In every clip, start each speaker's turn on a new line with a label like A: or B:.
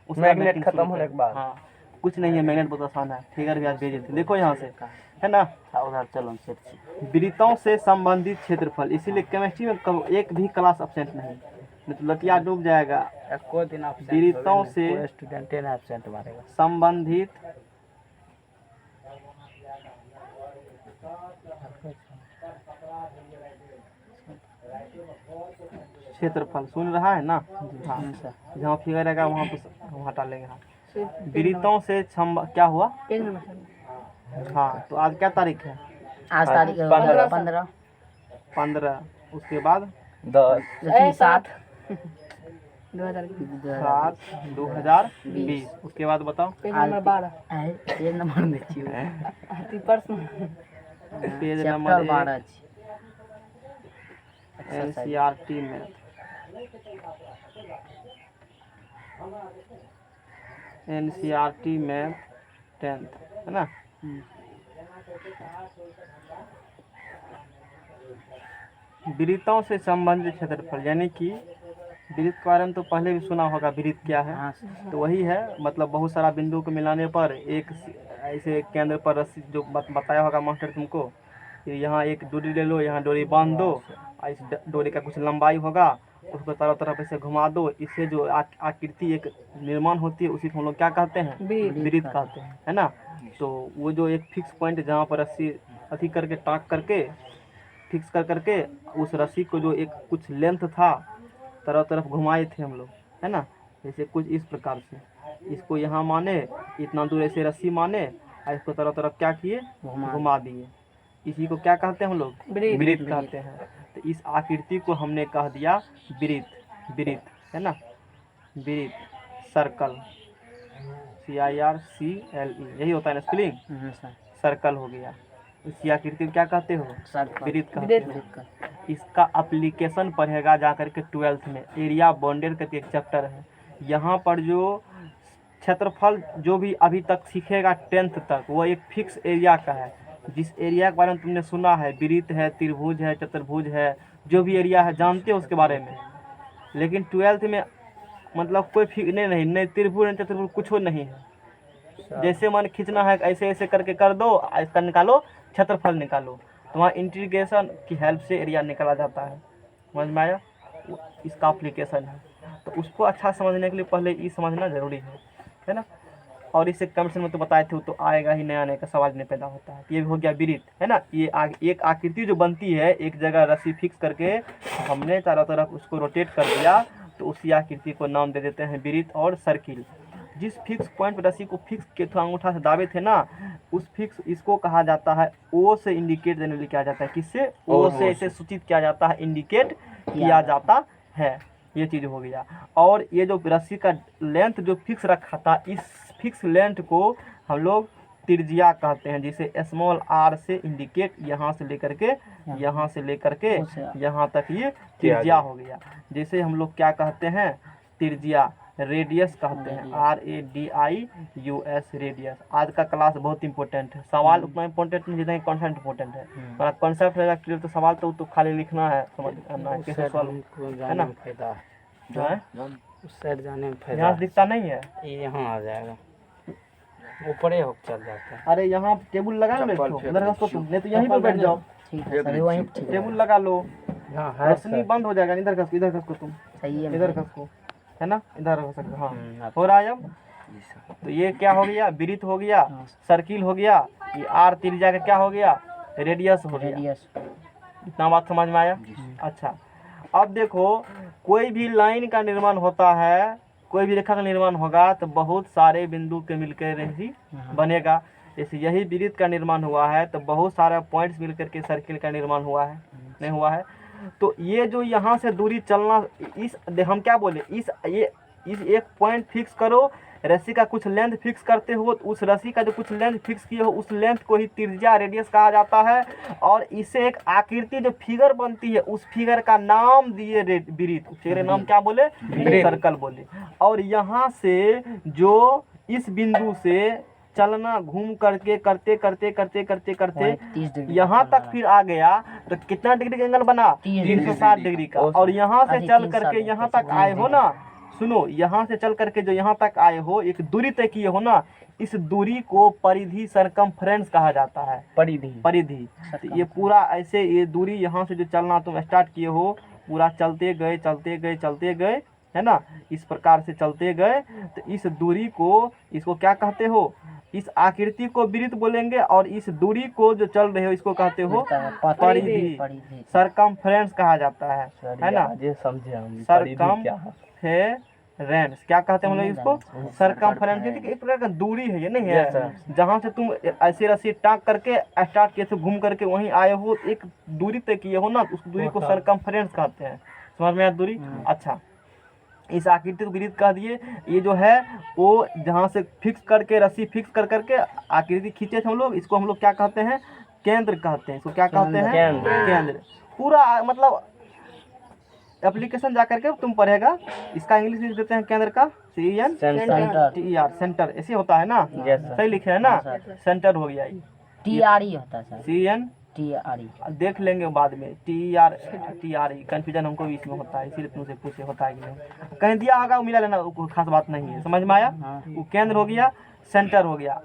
A: उसका
B: मैग्नेट खत्म होने के बाद।
A: हाँ कुछ नहीं है, मैग्नेट बहुत आसान है। फिगर भी आज भेजे थे, देखो यहाँ से है ना।
B: उधर चलो
A: वृत्तों से संबंधित क्षेत्रफल, इसीलिए केमिस्ट्री में एक भी क्लास एब्सेंट नहीं तो लतिया डूब जाएगा।
B: कोई दिन
A: वृत्तों से
B: स्टूडेंट एब्सेंट मारेगा।
A: संबंधित क्षेत्रफल सुन रहा है ना। हाँ जहाँ फिगर रहेगा वहाँ पर हम हटा लेंगे। हाँ वृत्तों से क्या हुआ। हाँ तो आज क्या तारीख है?
B: आज तारीख 15।
A: उसके बाद
B: 7
A: 2020। उसके बाद बताओ
B: page number 12।
A: Page number 12 NCERT math. NCERT math 10th है ना। वृत्तों से संबंधित क्षेत्रफल, यानी कि वृत्त के बारे में तो पहले भी सुना होगा। वृत्त क्या है? तो वही है, मतलब बहुत सारा बिंदु को मिलाने पर एक ऐसे केंद्र पर रस्सी, जो बताया होगा मास्टर तुमको, यहाँ एक डोरी ले लो, यहाँ डोरी बांध दो, इस डोरी का कुछ लंबाई होगा, उसको चारों तरफ ऐसे घुमा दो, इससे जो आकृति एक निर्माण होती है उसी को हम लोग क्या कहते हैं? वृत्त कहते हैं, है ना। तो वो जो एक फिक्स पॉइंट जहाँ पर रस्सी अथी करके टाँक करके फिक्स करके उस रस्सी को जो एक कुछ लेंथ था तरफ घुमाए थे हम लोग, है ना। जैसे कुछ इस प्रकार से इसको यहाँ माने, इतना दूर ऐसे रस्सी माने और इसको तरफ क्या किए? घुमा दिए। इसी को क्या कहते हैं हम लोग? वृत्त कहते हैं। तो इस आकृति को हमने कह दिया वृत्त, है ना। वृत्त, सर्कल, CIRCLE, यही होता है ना स्पेलिंग। सर्कल हो गया। इसी आकृति को क्या कहते हो? वृत्त कहते हैं। इसका एप्लीकेशन पढ़ेगा जाकर के 12th में, एरिया बाउंडेड करके एक चैप्टर है। यहाँ पर जो क्षेत्रफल जो भी अभी तक सीखेगा 10th तक, वो एक फिक्स एरिया का है। जिस एरिया के बारे में तुमने सुना है, वृत्त है, त्रिभुज है, चतुर्भुज है, जो भी एरिया है जानते हो उसके बारे में। लेकिन 12th में मतलब कोई फिक्स नहीं त्रिभुज नहीं चतुर्भुज कुछ नहीं है। जैसे मन खींचना है ऐसे ऐसे करके कर दो, इसका निकालो क्षेत्रफल निकालो, तो वहाँ इंटीग्रेशन की हेल्प से एरिया निकाला जाता है। समझ में आया? इसका एप्लीकेशन है। तो उसको अच्छा समझने के लिए पहले ये समझना जरूरी है ना। और इसे कमेंट में तो बताए थे, तो आएगा ही, नया का सवाल नहीं पैदा होता है। ये भी हो गया वृत्त, है ना। ये एक आकृति जो बनती है, एक जगह रस्सी फिक्स करके हमने चारों तरफ उसको रोटेट कर दिया, तो उसी आकृति को नाम दे देते हैं वृत्त और सर्किल। जिस फिक्स पॉइंट पर रस्सी को फिक्स के थोड़ा अंगूठा से दाबे थे ना, उस फिक्स इसको कहा जाता है ओ से इंडिकेट जनरली किया जाता है। किससे? ओ से ऐसे सूचित किया जाता है, इंडिकेट किया जाता है। ये चीज़ हो गया। और ये जो रस्सी का लेंथ जो फिक्स रखा था, इस फिक्स लेंथ को हम लोग त्रिज्या कहते हैं, जिसे स्मॉल r से इंडिकेट यहाँ से लेकर के यहाँ तक ये त्रिज्या हो गया। जैसे हम लोग क्या कहते हैं? त्रिज्या, रेडियस कहते हैं, RADIUS, रेडियस। आज का क्लास बहुत इंपॉर्टेंट है। सवाल उतना इंपॉर्टेंट नहीं जितना कॉन्सेप्ट इंपॉर्टेंट है। और कॉन्सेप्ट रहेगा क्लियर तो सवाल तो खाली लिखना है, समझना है कैसे सॉल्व, है ना।
B: उस साइड जाने में फायदा।
A: यहाँ दिखता नहीं है,
B: ये यहाँ आ जाएगा, ऊपर ही चल जाता है।
A: अरे यहाँ टेबल लगा लो, नहीं तो यहीं पर बैठ जाओ। टेबल लगा लो, रोशनी बंद हो जाएगा। इधर खस को तुम, इधर खस को, है ना, इधर हो सकता। हाँ हो रहा है अब। तो ये क्या हो गया? वृत्त हो गया, सर्किल हो गया, ये R त्रिज्या का क्या हो गया? रेडियस हो गया। इतना बात समझ में आया? अच्छा, अब देखो, कोई भी लाइन का निर्माण होता है, कोई भी रेखा का निर्माण होगा तो बहुत सारे बिंदु के मिलकर ही बनेगा। जैसे यही वृत्त का निर्माण हुआ है तो बहुत सारे पॉइंट्स मिलकर के सर्किल का निर्माण हुआ है, नहीं हुआ है? तो ये जो यहाँ से दूरी चलना, इस हम क्या बोले, इस एक पॉइंट फिक्स करो, रस्सी का कुछ लेंथ फिक्स करते हो, तो उस रस्सी का जो कुछ लेंथ फिक्स किए हो उस लेंथ को ही त्रिज्या, रेडियस कहा जाता है। और इससे एक आकृति जो फिगर बनती है, उस फिगर का नाम दिए वृत्त। फिगर नाम क्या बोले? सर्कल बोले। और यहाँ से जो इस बिंदु से चलना, घूम करके करते यहाँ तक फिर आ गया, तो कितना डिग्री का एंगल बना? 360 डिग्री का। और यहाँ से चल करके यहाँ तक आए हो ना, सुनो, यहाँ से चल करके जो यहाँ तक आए हो, एक दूरी तय किए हो ना, इस दूरी को परिधि सरकमफ्रेंस कहा जाता है। परिधि। तो ये पूरा ऐसे, ये दूरी यहाँ से जो चलना तुम स्टार्ट किए हो, पूरा चलते गए, है ना, इस प्रकार से चलते गए, तो इस दूरी को, इसको क्या कहते हो, इस आकृति को वृत्त बोलेंगे, और इस दूरी को जो चल रहे हो इसको कहते हो परिधि, सरकमफ्रेंस कहा जाता है ना।
B: ये समझे हम।
A: सरकमफ्रेंस क्या कहते हैं हम लोग इसको, सरकमफ्रेंस, एक प्रकार का दूरी है, ये नहीं है जहाँ से तुम ऐसे रस्सी टाँग करके स्टार्ट किए थे, घूम करके वहीं आए हो, एक दूरी तय किए हो ना, उस दूरी को सरकमफ्रेंस कहते हैं। समझ में आया दूरी। अच्छा, इस आकृति को वृत्त कह दिए। ये जो है वो जहाँ से फिक्स करके, रस्सी फिक्स कर करके आकृति खींचे थे हम लोग, इसको हम लोग क्या कहते हैं, केंद्र कहते हैं। इसको क्या कहते हैं, केंद्र। पूरा मतलब एप्लीकेशन जा करके तुम पढ़ेगा, इसका इंग्लिश लिख देते हैं केंद्र का, CENTER, सेंटर ऐसे होता है ना, सही लिखे है ना, सेंटर हो गया।
C: TRE होता है
A: CN
C: TRE,
A: देख लेंगे बाद में, TRE कंफ्यूजन हमको भी इसमें होता है, इसीलिए तुमसे पूछे होता है कि नहीं, कहीं दिया होगा वो मिला लेना, कोई खास बात नहीं है। समझ में आया। वो केंद्र हो गया, सेंटर हो गया,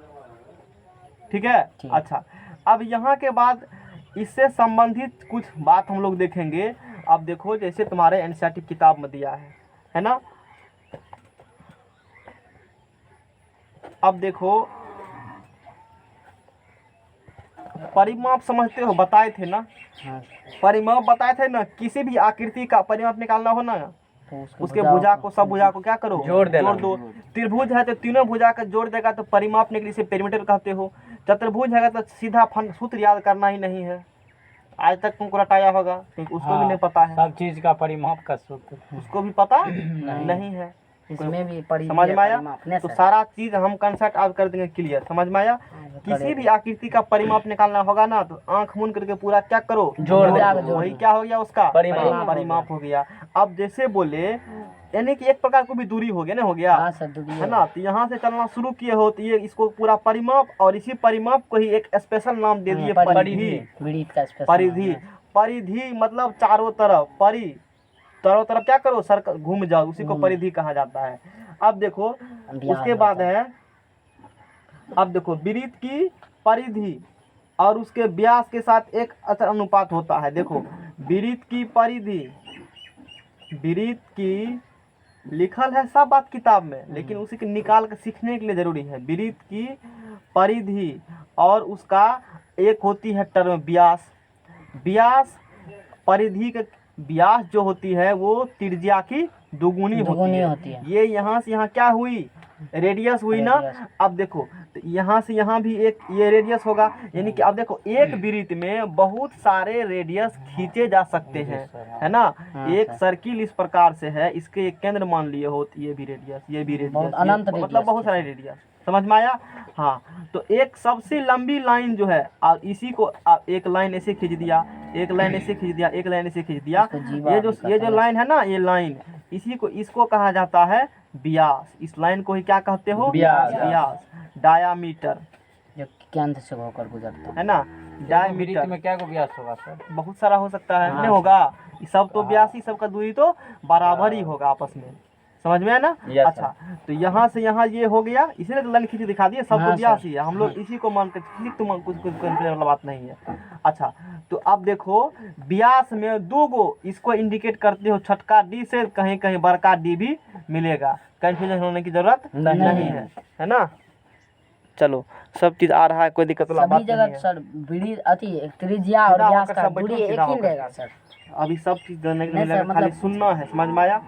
A: ठीक है। अच्छा, अब यहाँ के बाद इससे संबंधित कुछ बात हम लोग देखेंगे। अब देखो, जैसे तुम्हारे NCERT किताब में दिया है ना। अब देखो, परिमाप समझते हो, बताए थे ना, परिमाप बताए थे ना, किसी भी आकृति का परिमाप निकालना हो ना, उसके भुजा को, सब भुजा को क्या करो, जोड़ दो। त्रिभुज है तो तीनों भुजा का जोड़ देगा तो परिमाप निकले, इसे पेरीमीटर कहते हो। चतुर्भुज है तो सीधा सूत्र याद करना ही नहीं है, आज तक तुमको रटाया होगा, क्योंकि उसको भी नहीं पता है,
B: सब चीज का परिमाप का सूत्र
A: उसको भी पता नहीं है।
C: इसमें भी
A: समझ में आया। तो सारा चीज हम कंसेप्ट आज कर देंगे क्लियर। समझ में आया। किसी भी आकृति का परिमाप निकालना होगा ना, तो आंख मूंद करके पूरा क्या करो, जोड़ दो। वही क्या हो गया, उसका परिमाप हो गया। अब जैसे बोले, यानी कि एक प्रकार को भी दूरी हो गया ना, हो गया है ना। तो यहाँ से चलना शुरू किए हो तो ये इसको पूरा परिमाप, और इसी परिमाप को ही एक स्पेशल नाम दे दिए, परिधि। परिधि मतलब चारों तरफ, चारों तरफ क्या करो, सर्कल घूम जाओ, उसी को परिधि कहा जाता है। अब देखो, उसके बाद है, अब देखो, वृत्त की परिधि और उसके व्यास के साथ एक अच्छा अनुपात होता है। देखो, वृत्त की परिधि, वृत्त की लिखल है सब बात किताब में, लेकिन उसी के निकाल कर सीखने के लिए जरूरी है। वृत्त की परिधि और उसका एक होती है टर्म व्यास। व्यास, परिधि के व्यास जो होती है वो त्रिज्या की दुगुनी होती है। ये यहाँ से यहाँ क्या हुई, रेडियस हुई ना। अब देखो, तो यहाँ से यहाँ भी एक ये रेडियस होगा, यानी कि अब देखो, एक वृत्त में बहुत सारे रेडियस खींचे जा सकते हैं, है ना। एक सर्किल इस प्रकार से है, इसके एक केंद्र मान लिए हो, ये भी रेडियस, ये भी रेडियस, मतलब बहुत सारे रेडियस। समझ में आया। हाँ, तो एक सबसे लंबी लाइन जो है, और इसी को एक लाइन ऐसे खींच दिया, एक लाइन ऐसे खींच दिया, एक लाइन ऐसे खींच दिया, ये जो लाइन है ना, ये लाइन, इसी को, इसको कहा जाता है व्यास। इस लाइन को ही क्या कहते हो, व्यास। डायामीटर,
C: जो केंद्र से होकर गुजरता
A: है ना। डायामीटर
B: में क्या को व्यास होगा सर?
A: बहुत सारा हो सकता है, नहीं होगा सब तो व्यास ही, सबका दूरी तो बराबर ही होगा आपस में। समझ में है ना। अच्छा, तो यहाँ से यहाँ ये हो गया, इसलिए तो लाइन खींच दिखा दिया, सब तो व्यास ही है, हम लोग इसी को मानते, तुम कुछ वाला बात नहीं है। अच्छा, तो अब देखो, व्यास में दो गो इसको इंडिकेट करते हो, छोटका डी से कहीं कहीं बड़का डी भी मिलेगा, कंफ्यूजन होने की जरूरत नहीं है ना। चलो, सब चीज आ रहा है, कोई दिक्कत वाला बात नहीं है।
C: सर त्रिज्या और व्यास का दूरी एक ही रहेगा सर।
A: अभी सब चीज जानने के लिए खाली सुनना है। समझ में आया।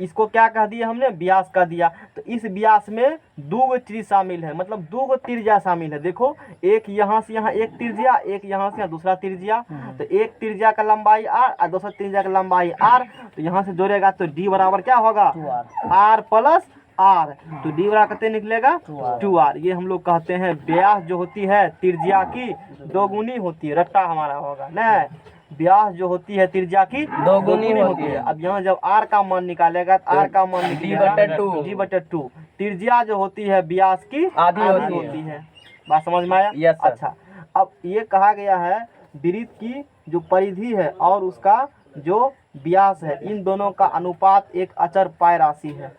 A: इसको क्या कह दिया हमने, व्यास कह दिया। तो इस व्यास में दो गो चीज शामिल है, मतलब दो गो त्रिज्या शामिल है। देखो, एक यहाँ से यहाँ एक त्रिज्या, एक यहाँ से यहाँ दूसरा त्रिज्या। तो एक त्रिज्या का लंबाई r और दूसरा त्रिज्या का लंबाई r, तो यहाँ से जोड़ेगा तो d बराबर क्या होगा, r प्लस r। तो d बराबर कितने निकलेगा, 2r। ये हम लोग कहते हैं व्यास जो होती है त्रिज्या की दोगुनी होती है, रट्टा हमारा होगा ना। व्यास जो होती है त्रिज्या की दोगुनी होती है। अब यहाँ जब r का मान निकालेगा तो r का मान निकलेगा d/2। त्रिज्या जो होती है व्यास की आधी होती है। बात समझ में आया। अच्छा, अब ये कहा गया है वृत्त की जो परिधि है और उसका जो व्यास है, इन दोनों का अनुपात एक अचर पाई राशि है।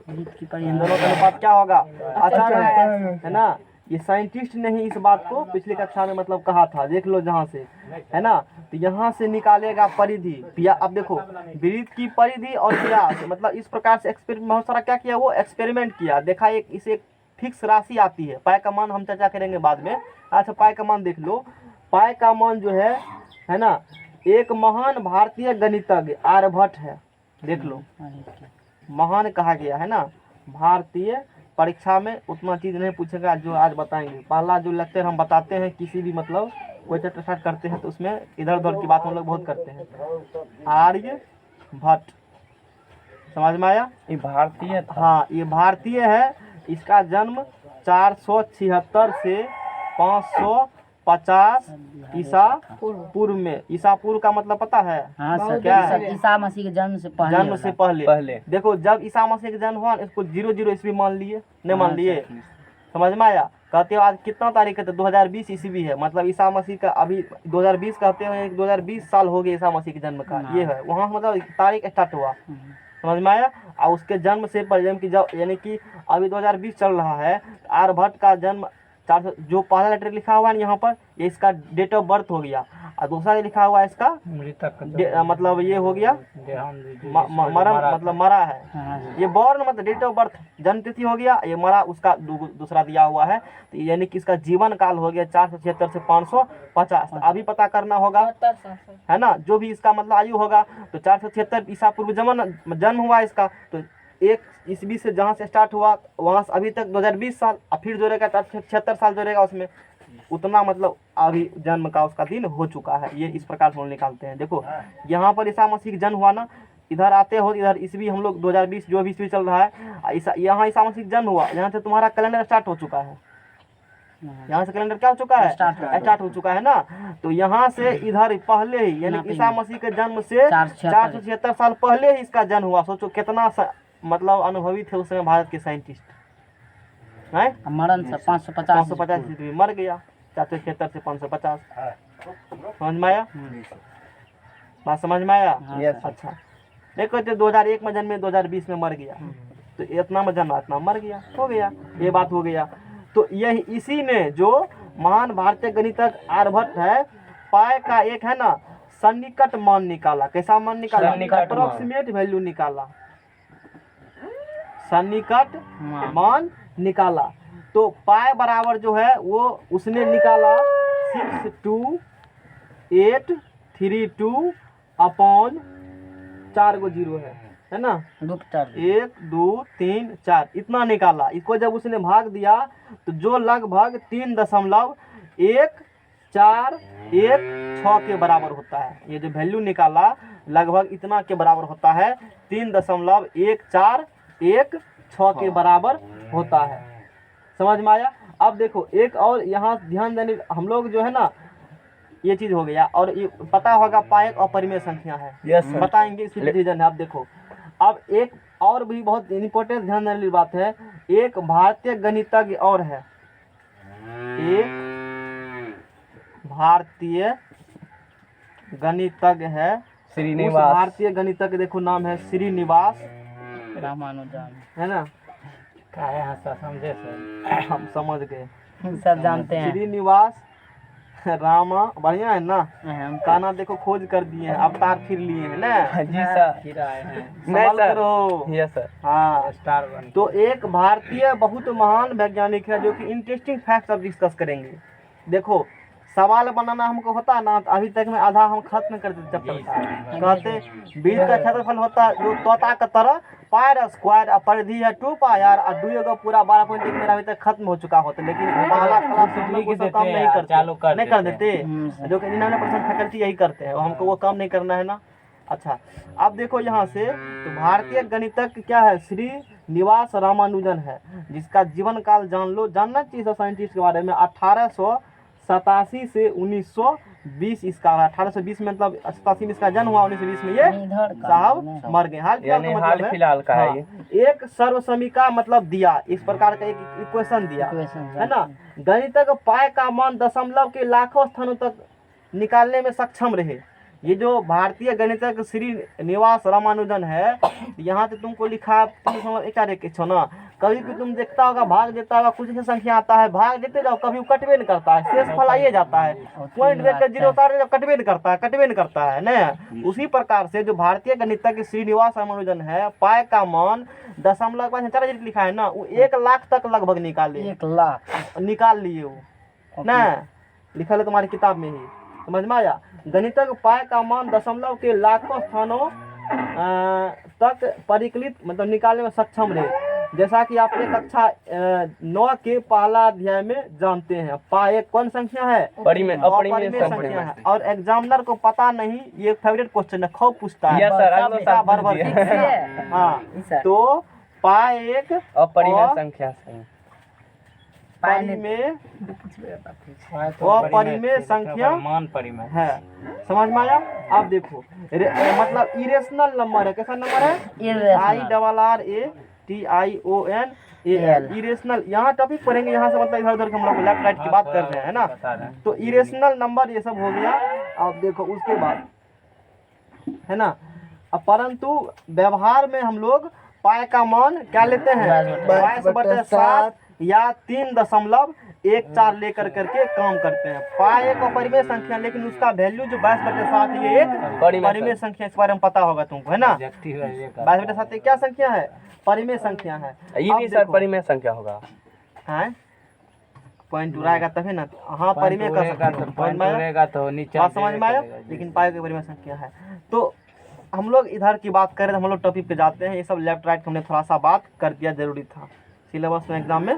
A: इन दोनों का अनुपात क्या होगा? अचर है ना। ये साइंटिस्ट ने ही इस बात को पिछली कक्षा में मतलब कहा था, देख लो जहाँ से, है ना। तो यहाँ से निकालेगा परिधि। अब देखो वृत्त की परिधि और व्यास, मतलब इस प्रकार से एक्सपेरिमेंट बहुत सारा क्या किया, वो एक्सपेरिमेंट किया, देखा एक इसे फिक्स राशि आती है। पाई का मान हम चर्चा करेंगे बाद में। अच्छा पाई का मान देख लो। पाई का मान जो है ना, एक महान भारतीय गणितज्ञ आर्यभट्ट है, देख लो, महान कहा गया है ना। भारतीय परीक्षा में उतना चीज़ नहीं पूछेगा जो आज बताएंगे। पहला जो लेक्चर हम बताते हैं किसी भी मतलब कोई चैप्टर स्टार्ट करते हैं तो उसमें इधर उधर की बात हम लोग बहुत करते हैं। आर्यभट्ट, समझ में आया?
B: ये भारतीय था।
A: हाँ ये भारतीय है। इसका जन्म 476 से 550 ईसा पूर्व में। ईसा पूर्व का मतलब पता है?
C: हाँ सर,
A: क्या है?
C: ईसा मसीह के जन्म से पहले
A: जन्म से पहले। देखो जब ईसा मसीह का जन्म हुआ इसको 00 ईस्वी मान लिए, नहीं मान लिए? समझ में आया? कहते हो आज कितना तारीख है? तो 2020 ईस्वी है, मतलब ईसा मसीह का अभी 2020 कहते हैं, 2020 साल हो गए ईसा मसीह के जन्म का, ये है वहाँ मतलब तारीख स्टार्ट हुआ। समझ में आया? और उसके जन्म से पहले कि जब यानी कि अभी 2020 चल रहा है, आर्यभट्ट का जन्म 400, जो पहला लेटर लिखा हुआ है यहाँ पर ये इसका डेट ऑफ बर्थ हो गया, और दूसरा लिखा हुआ है इसका मतलब ये हो गया मरण, मतलब मरा है। ये बॉर्न मतलब डेट ऑफ बर्थ जन्म तिथि हो गया, ये मरा उसका दूसरा दिया हुआ है। तो यानी कि इसका जीवन काल हो गया 476 से 550। अभी पता करना होगा, है ना, जो भी इसका मतलब आयु होगा। तो 476 ईसा पूर्व जन्म हुआ इसका, तो 1 ईस्वी से जहाँ से स्टार्ट हुआ वहाँ से अभी तक 2020 साल, और फिर जोड़ेगा 476 साल जोड़ेगा उसमें, उतना मतलब अभी जन्म का उसका दिन हो चुका है। ये इस प्रकार से हम निकालते हैं। देखो यहाँ पर ईसा मसीह का जन्म हुआ ना, इधर आते हो इधर ईस्वी हम लोग 2020 जो भी ईस्वी चल रहा है, यहाँ ईसा मसीह का जन्म हुआ, यहाँ से तुम्हारा कैलेंडर स्टार्ट हो चुका है। यहाँ से कैलेंडर क्या हो चुका है? स्टार्ट हो चुका है ना। तो यहाँ से इधर पहले ही यानी ईसा मसीह के जन्म से 476 साल पहले ही इसका जन्म हुआ। सोचो कितना मतलब अनुभवी थे उस समय भारत के साइंटिस्ट।
C: मरण से 550
A: ईस्वी मर गया, 476 से 550। समझ में आया? बात समझ में आया? अच्छा देखो 2001 में जन्मे, 2020 में मर गया, तो इतना में जन्मा इतना मर गया, हो गया, ये बात हो गया। तो यही इसी ने जो महान भारतीय गणितज्ञ आर्यभट्ट है, पाई का एक है ना सन्निकट मान निकाला। कैसा मान निकाला? अप्रोक्सीमेट वैल्यू निकाला, सन्निकट मान निकाला। तो पाई बराबर जो है वो उसने निकाला 6282 अपॉन 4 गो जीरो है ना, 1 2 3 4 इतना निकाला। इसको जब उसने भाग दिया तो जो लगभग 3.1416 के बराबर होता है। ये जो वैल्यू निकाला लगभग इतना के बराबर होता है, 3.1416 के बराबर होता है। समझ में आया? अब देखो एक और यहाँ ध्यान देने, हम लोग जो है ना ये चीज हो गया, और ये पता होगा पाई एक अपरिमेय संख्या है। बताएंगे इसकी रीजन है। अब देखो अब एक और भी बहुत इम्पोर्टेंट ध्यान देने वाली बात है, एक भारतीय गणितज्ञ और है, एक भारतीय गणितज्ञ है, श्रीनिवास। भारतीय गणितज्ञ देखो नाम है श्रीनिवास
C: रामानुजन,
A: है ना।
B: समझे सर?
A: हम समझ गए,
C: सब जानते हैं।
A: श्रीनिवास रामा, बढ़िया है ना। काना देखो खोज कर दिए हैं, अवतार फिर लिए हैं ना।
B: जी सर,
A: नहीं करो।
B: Yes sir.
A: हाँ
B: स्टार बन।
A: तो एक भारतीय बहुत महान वैज्ञानिक है जो कि इंटरेस्टिंग फैक्ट्स अब डिस्कस करेंगे। देखो सवाल बनाना हमको होता है ना, तो अभी तक में आधा हम खत्म कर देते चैप्टर का। कहते बीज का क्षेत्रफल होता है जो तोता का तरह पाई स्क्वायर, परिधि है 2 पाई आर, और 2 को पूरा 12.1 मेरा अभी तक खत्म हो चुका होता, लेकिन पहला क्लास से हम लोग वो सब काम नहीं कर देते, जो कि 99% फैकल्टी यही करते हैं, हमको वो काम नहीं करना है ना। अच्छा अब देखो यहाँ से, तो भारतीय गणितज्ञ क्या है? श्रीनिवास रामानुजन है, जिसका जीवन काल जान लो, जानना चाहिए साइंटिस्ट के बारे में। 1887 से 1920 इसका, 1820 में मतलब 87 में इसका जन्म हुआ, 1920 में ये साहब मर गए। हाल
B: फिलहाल का है ये।
A: एक सर्वसमीका मतलब दिया, इस प्रकार का एक इक्वेशन दिया, है ना। गणितज्ञ पाई का मान दशमलव के लाखों स्थानों तक निकालने में सक्षम रहे। ये जो भारतीय गणितज्ञ श्रीनिवास रामानुजन है, यहाँ से तुमको लिखा 3.1 छो ना, कभी भी तुम देखता होगा भाग देता होगा, कुछ ऐसी संख्या आता है, भाग देते जाओ, कभी कटवे नहीं करता है, शेष फल आइए जाता है, पॉइंट देकर 0 उतार दे, कटवे नहीं करता है ना। उसी प्रकार से जो भारतीय गणितज्ञ श्रीनिवास रामानुजन है, पाई का मान दशमलव के बाद 4 डिजिट लिखा है ना, वो 1 लाख तक लगभग निकाले,
C: 1 लाख
A: निकाल लिए वो ना, लिखा है तुम्हारी किताब में ही, समझ में आया। गणितज्ञ पाई का मान दशमलव के लाखों स्थानों तक परिकलित मतलब निकालने में सक्षम रहे, जैसा कि आपने कक्षा 9 के पहला अध्याय में जानते हैं। पाई एक कौन संख्या है? अपरिमेय संख्या है, और एग्जामिनर को पता नहीं, ये फेवरेट क्वेश्चन है, खूब पूछता है भर हाँ, तो पाई एक
B: अपरिमेय संख्या
A: अपरिमेय संख्या
B: मान परिमेय
A: है, समझ में आया। अब देखो मतलब इरेशनल नंबर है, कैसा नंबर है? IRRATIONAL, irrational. यहाँ टॉपिक पढ़ेंगे, यहाँ से मतलब इधर उधर हम लोग लेफ्ट राइट की बात कर रहे हैं ना, तो इरेशनल नंबर ये सब हो गया। अब देखो उसके बाद है ना, अब परंतु व्यवहार में हम लोग पाई का मान क्या लेते हैं? 22/7 या 3.14 लेकर करके काम करते हैं। पाई एक अपरिमेय संख्या, लेकिन उसका वैल्यू जो 22/7 ये एक परिमेय संख्या, इस बारे में पता होगा तुमको, है ना। 22/7 क्या संख्या है? परिमेय संख्या है।
B: ये भी सर परिमेय संख्या होगा,
A: हैं? पॉइंट उड़ाएगा तभी ना, हाँ परिमेय का
B: संख्या तो नीचे
A: बात समझ में आया, लेकिन पाई की परिमेय संख्या है। तो हम लोग इधर की बात करें, हम लोग टॉपिक पे जाते हैं। ये सब लेफ्ट राइट हमने थोड़ा सा बात कर दिया, जरूरी था सिलेबस में, एग्जाम में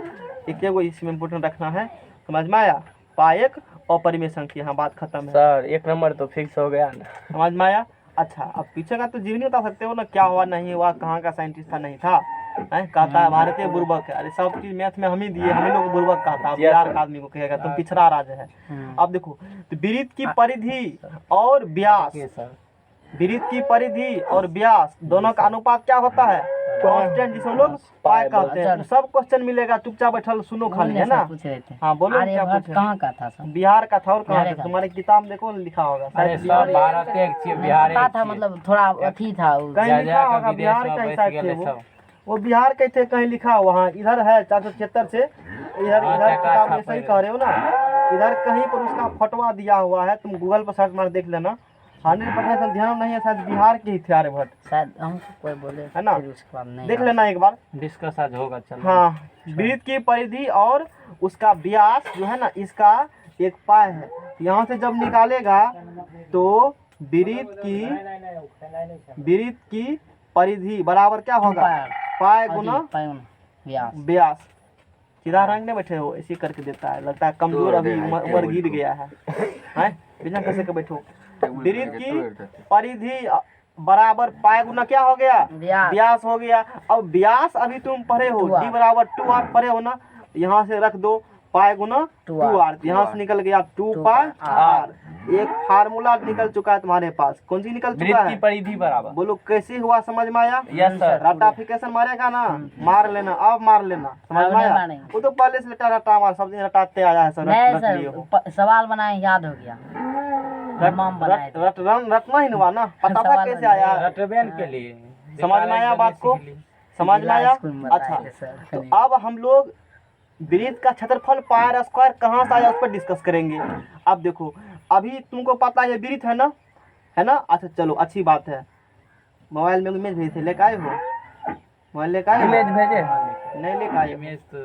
A: एक वो इसमें इम्पोर्टेंट रखना है, समझ में आया। पाई एक अपरिमेय संख्या, हाँ बात खत्म है
B: सर, 1 नंबर तो फिक्स हो गया ना,
A: समझ में आया। अच्छा, अब पीछे का तो जीवनी बता सकते हो ना, क्या हुआ नहीं हुआ, कहाँ का साइंटिस्ट था नहीं था, कहता है भारतीय बुर्बक है। अरे सब चीज मैथ में हम ही दिए, हम ही लोग बुर्बक कहता, बिहार का आदमी को कहेगा तुम पिछड़ा राज्य है। अब देखो, तो वृत्त की परिधि और व्यास, वृत्त की परिधि और व्यास दोनों का अनुपात क्या होता है? कांस्टेंट, जिसे हम लोग पाई कहते हैं। सब क्वेश्चन मिलेगा, चुपचाप बैठल सुनो खाली, है ना। हाँ बोलो, क्या पूछे?
C: कहाँ का था?
A: बिहार का था, और कहाँ का? तुम्हारे किताब देखो लिखा होगा,
C: बिहार था, मतलब थोड़ा अथी था,
A: कहीं लिखा होगा बिहार का ही शायद थे वो बिहार के थे, कहीं लिखा हुआ। हाँ इधर है 476 से, इधर किताब में सही कह रहे हो ना, इधर कहीं पर उसका फटवा दिया हुआ है, तुम गूगल पर सर्च मार देख लेना। 100% ध्यान नहीं है, शायद बिहार के ही थे आर्यभट्ट,
C: शायद हमको कोई बोले,
A: है ना,
C: उसके बाद नहीं
A: देख लेना एक बार,
B: डिस्कस आज होगा। चलो
A: हाँ, वृत्त की परिधि और उसका व्यास जो है ना, इसका एक पाई है। यहाँ से जब निकालेगा तो वृत्त की परिधि बराबर क्या होगा? पाई गुना व्यास। सीधा रंग में बैठे हो, ऐसे करके देता है, लगता है कमजोर, अभी उम्र गिर गया है, बिना कैसे के बैठो। वृत्त की परिधि बराबर पाई गुना क्या हो गया? व्यास हो गया। अब व्यास अभी तुम पढ़े हो, d बराबर 2r पढ़े हो ना, यहाँ से रख दो पाई गुना 2r, यहाँ से निकल गया 2 पाई r। एक फार्मूला निकल चुका है तुम्हारे पास, कौन सी निकल चुका है?
B: परिधि बराबर।
A: बोलो कैसे हुआ, समझ में आया?
B: Yes sir.
A: रटाफिकेशन मारेगा ना, मार लेना, अब मार लेना, समझ में आया? वो तो पहले से रटा मार, सब दिन रटाते आया है सर,
C: सवाल बनाए याद हो गया,
A: रटना ही हुआ ना, पता था कैसे आया,
B: रटबेन के लिए।
A: समझ में आया बात को? समझ में आया? अच्छा, तो अब हम लोग वृत्त का क्षेत्रफल पाई स्क्वायर कहाँ से आया उस पर डिस्कस करेंगे। अब देखो, अभी तुमको पता है वृत्त है ना, है ना। अच्छा चलो, अच्छी बात है, मोबाइल में इमेज भेजे थे, लेकर आए हो? मोबाइल लेकर आए?
B: इमेज भेजे
A: नहीं लेकर आए? इमेज तो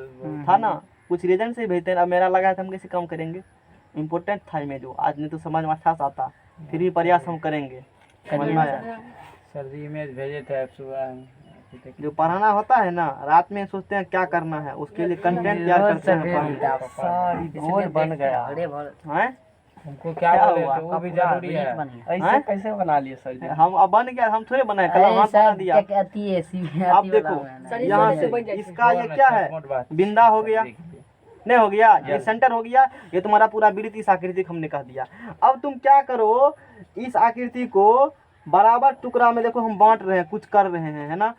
A: था ना, कुछ रीजन से भेजते हैं। अब मेरा लगा है हम कैसे काम करेंगे, इम्पोर्टेंट था इमेज वो, आज नहीं तो समझ में अच्छा सा आता, फिर भी प्रयास हम करेंगे, समझ में आया?
B: सर जी इमेज भेजे थे आप सुबह,
A: जो पढ़ाना होता है ना, रात में सोचते हैं क्या करना है, उसके लिए कंटेंट तैयार करते हैं।
B: बन गया
A: है
B: हमको क्या हुआ, वो भी जरूरी है। ऐसे कैसे बना लिए सर जी?
A: हम अब बन गया, हम थोड़े बनाए, कल हाथ बना दिया। अब देखो यहाँ से इसका ये क्या है, बिंदा हो गया, नहीं हो गया, ये सेंटर हो गया, ये तुम्हारा पूरा वृत्त इस आकृति को हमने कह दिया। अब तुम क्या करो, इस आकृति को बराबर टुकड़ा में देखो हम बांट रहे हैं, कुछ कर रहे हैं, है ना।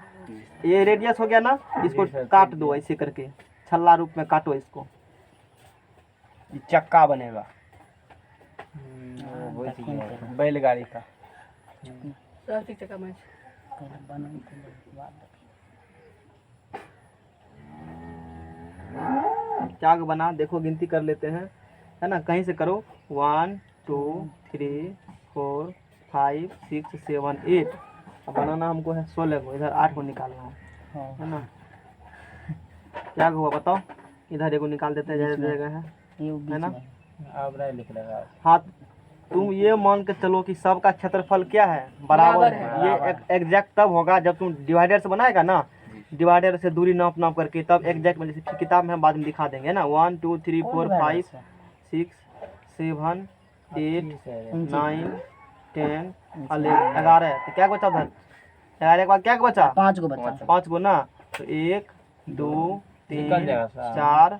A: ये रेडियस हो गया ना, इसको काट दो ऐसे करके, छल्ला रूप में काटो इसको, चक्का बनेगा
B: बैलगाड़ी का।
A: क्या बना देखो, गिनती कर लेते हैं, है ना, कहीं से करो। 1 2 3 4 5 6 7 8। अब बनाना हमको है 16 को, इधर 8 को निकालना है ना। क्या हुआ बताओ, इधर एगो निकाल देते हैं जगह है ना।
B: अब नहीं लिख रहा।
A: हाँ, तुम ये मान के चलो कि सबका क्षेत्रफल क्या है, बराबर है। ये एग्जैक्ट तब होगा जब तुम डिवाइडर से बनाएगा ना, डिवाइडर से दूरी नाप नाप करके, तब एग्जैक्ट में, जैसे किताब में हम बाद में दिखा देंगे ना। 1 2 3 4 5 6 7 8 9 10 11। तो क्या बचा उधर, 11 के बाद क्या बचा,
C: 5 को बचा,
A: 5 को ना। तो 1 2 3 4।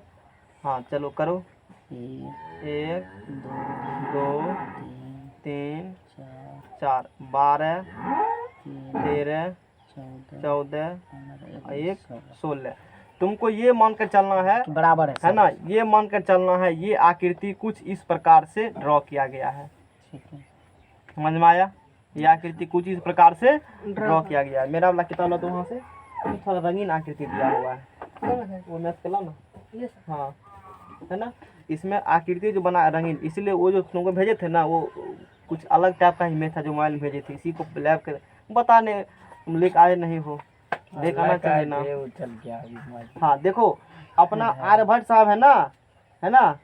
A: हाँ चलो करो, 1 2 3 4 12 13 14 1 16। तुमको ये मानकर चलना है
C: बराबर
A: है ना, ये मानकर चलना है ये आकृति कुछ इस प्रकार से ड्रॉ किया गया है। समझ में आया, ये आकृति कुछ इस प्रकार से ड्रॉ किया गया है। मेरा वाला किताब ला तो वहाँ से थोड़ा रंगीन आकृति दिया हुआ है, वो मैथ के ला ना। हाँ है ना, इसमें आकृति जो बना रंगीन, इसलिए वो जो तुमको भेजे थे ना, वो कुछ अलग टाइप का इमेज था जो मोबाइल में भेजे थे। इसी को लैब कर बताने तुम लेकर आए नहीं हो, देख आना चाहिए ना। हाँ देखो, अपना आर्यभट्ट साहब है ना,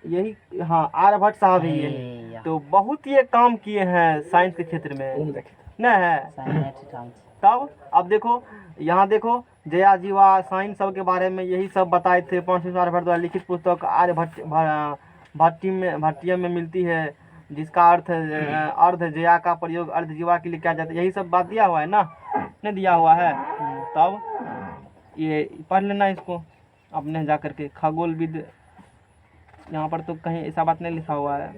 A: यही, हाँ आर्यभट्ट साहब ही है। तो बहुत ये काम किए हैं साइंस के क्षेत्र में न है। तब अब देखो, यहाँ देखो, जया जीवा साइंस सब के बारे में यही सब बताए थे। 5 आर्यभट्ट द्वारा लिखित पुस्तक भट्टियम में मिलती है, जिसका अर्ध जया का प्रयोग अर्ध जीवा के लिए किया जाता है। यही सब बात दिया हुआ है ना, नहीं दिया हुआ है। तब ये पढ़ लेना इसको अपने जा करके, खगोलविद, यहाँ पर तो कहीं ऐसा बात नहीं लिखा हुआ है।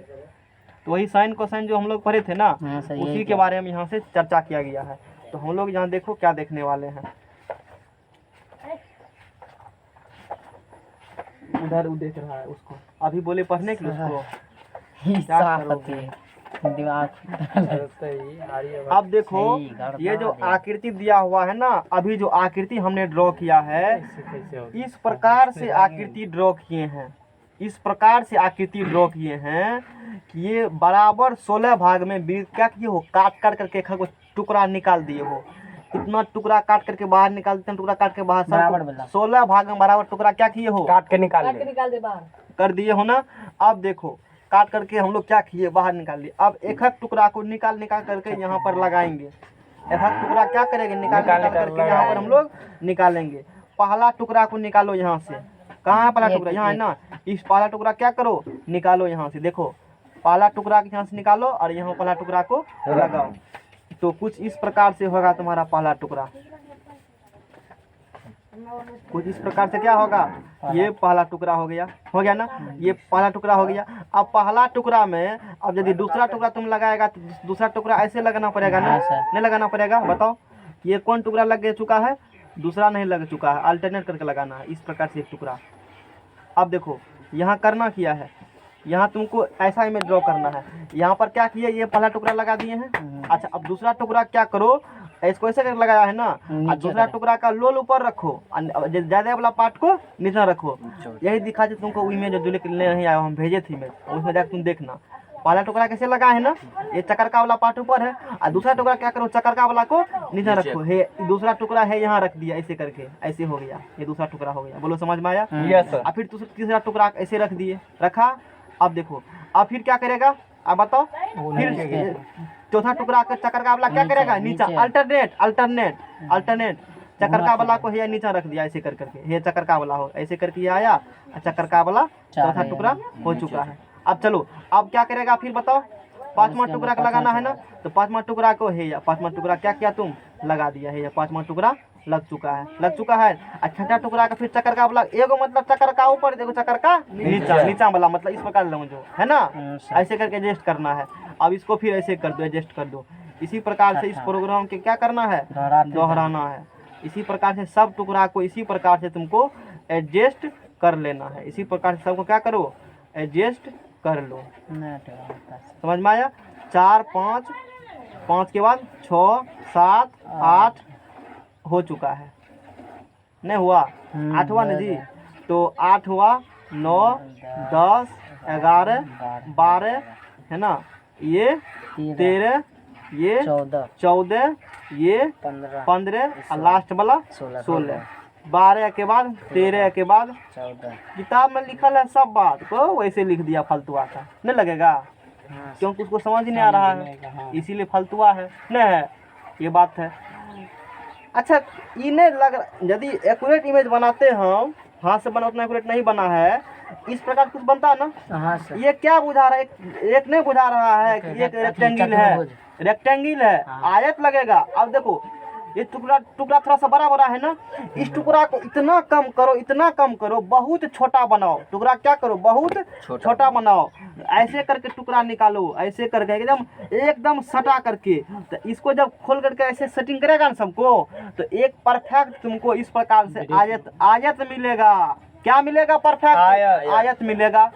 A: तो वही साइन कोसाइन जो हम लोग पढ़े थे ना, उसी के बारे में यहाँ से चर्चा किया गया है। तो हम लोग यहाँ देखो क्या देखने वाले हैं, उधर वो देख रहा है उसको, अभी बोले पढ़ने के लिए उसको क्या करोगे? अब देखो, ये जो आकृति दिया हुआ है ना, अभी जो आकृति हमने ड्रॉ किया है, इस प्रकार से आकृति ड्रॉ किए हैं, इस प्रकार से आकृति ड्रॉ किए हैं कि ये बराबर 16 भाग में क्या किए हो, काट काट करके को टुकड़ा निकाल दिए हो। इतना टुकड़ा काट करके बाहर निकाल देते हैं, टुकड़ा काट के बाहर, 16 भाग में बराबर टुकड़ा क्या किए हो,
B: काट के निकाल
C: दे बाहर
A: कर दिए हो ना। अब देखो, काट करके हम लोग क्या किए, बाहर निकाल लिए। अब एक एक टुकड़ा को निकाल करके यहाँ पर लगाएंगे। एक एक टुकड़ा क्या करेंगे, निकाल करके यहाँ पर हम लोग निकालेंगे। पहला टुकड़ा को निकालो यहाँ से, कहाँ पहला टुकड़ा, यहाँ है ना। इस पहला टुकड़ा क्या करो, निकालो यहाँ से। देखो, पहला टुकड़ा यहाँ से निकालो और यहाँ पहला टुकड़ा को लगाओ। तो कुछ इस प्रकार से होगा तुम्हारा पहला टुकड़ा, कुछ इस प्रकार से क्या होगा, ये पहला टुकड़ा हो गया ना, ये पहला टुकड़ा हो गया। अब पहला टुकड़ा में अब यदि दूसरा टुकड़ा तुम लगाएगा तो दूसरा टुकड़ा ऐसे लगाना पड़ेगा ना, नहीं लगाना पड़ेगा। बताओ, ये कौन टुकड़ा लग चुका है, दूसरा नहीं लग चुका है, अल्टरनेट करके लगाना है। इस प्रकार से एक टुकड़ा। अब देखो, यहाँ करना क्या है, यहाँ तुमको ऐसा इमेज ड्रॉ करना है। यहाँ पर क्या किया, ये पहला टुकड़ा लगा दिए हैं। अच्छा, अब दूसरा टुकड़ा क्या करो, इसको ऐसे करके लगाया है ना, और दूसरा टुकड़ा का लोल ऊपर रखो, ज्यादा वाला पार्ट को नीचे रखो। यही दिखा जो तुमको इमेज जो नहीं आया, हम भेजे थे इमेज, उसमें जाकर तुम देखना। पहला टुकड़ा कैसे लगा है ना, ये चक्कर वाला पार्ट ऊपर है, और दूसरा टुकड़ा क्या करो, चक्कर वाला को नीचे रखो। है दूसरा टुकड़ा है यहाँ रख दिया, ऐसे करके ऐसे हो गया, ये दूसरा टुकड़ा हो गया। बोलो समझ में आया? और फिर तीसरा टुकड़ा ऐसे रख दिए, रखा। अब देखो, अब फिर क्या करेगा, अब बताओ, फिर चौथा टुकड़ा का चक्कर वाला क्या करेगा, नीचा, अल्टरनेट चक्कर वाला को ये नीचा रख दिया, ऐसे कर करके ये चक्कर वाला हो, ऐसे करके ये आया, चक्कर वाला चौथा टुकड़ा हो चुका है। अब चलो, अब क्या करेगा फिर बताओ, पांचवा टुकड़ा का लगाना है ना, तो पांचवा टुकड़ा को है, पांचवा टुकड़ा क्या किया तुम, लगा दिया है, पांचवा टुकड़ा लग चुका है। छठा टुकड़ा का फिर चक्कर का वाला, एगो मतलब चक्कर का ऊपर, देखो चक्कर का नीचा वाला, मतलब इस प्रकार जो है ना, ऐसे करके एडजस्ट करना है। अब इसको फिर ऐसे कर दो, एडजस्ट कर दो। इसी प्रकार से इस प्रोग्राम के क्या करना है, दोहराना है। इसी प्रकार से सब टुकड़ा को इसी प्रकार से तुमको एडजस्ट कर लेना है। इसी प्रकार से सबको क्या करो, एडजस्ट कर लो। समझ में आया? 4 5 5 के बाद 6 7 8 हो चुका है, नहीं हुआ? 8 हुआ ना जी, तो 8 हुआ, 9 10 11 12 है ना, ये 13 ये 14 ये 15 और लास्ट वाला 16। 12 के बाद 13 के बाद
C: 14।
A: किताब में लिखल है सब बात को वैसे लिख दिया फालतुआ का, नहीं लगेगा? क्योंकि उसको समझ नहीं आ रहा है, इसीलिए फालतुआ है, नहीं है? ये बात है। अच्छा, इन्हें लग यदि एक्यूरेट इमेज बनाते हम, हाथ से बना उतना एक्यूरेट नहीं बना है, इस प्रकार कुछ बनता है ना।
C: हाँ सर।
A: ये क्या बुझा रहा है? एक नहीं बुझा रहा है कि एक रेक्टेंगल है, रेक्टेंगल है, आयत लगेगा। अब देखो ये टुकड़ा थोड़ा सा बड़ा बड़ा है ना, इस टुकड़ा को इतना कम करो, इतना कम करो, बहुत छोटा बनाओ टुकड़ा, क्या करो बहुत छोटा बनाओ, ऐसे करके टुकड़ा निकालो, ऐसे करके एकदम सटा करके। तो इसको जब खोल करके ऐसे सेटिंग करेगा ना सबको, तो एक परफेक्ट तुमको इस प्रकार से आयत मिलेगा। क्या मिलेगा? परफेक्ट आयत मिलेगा,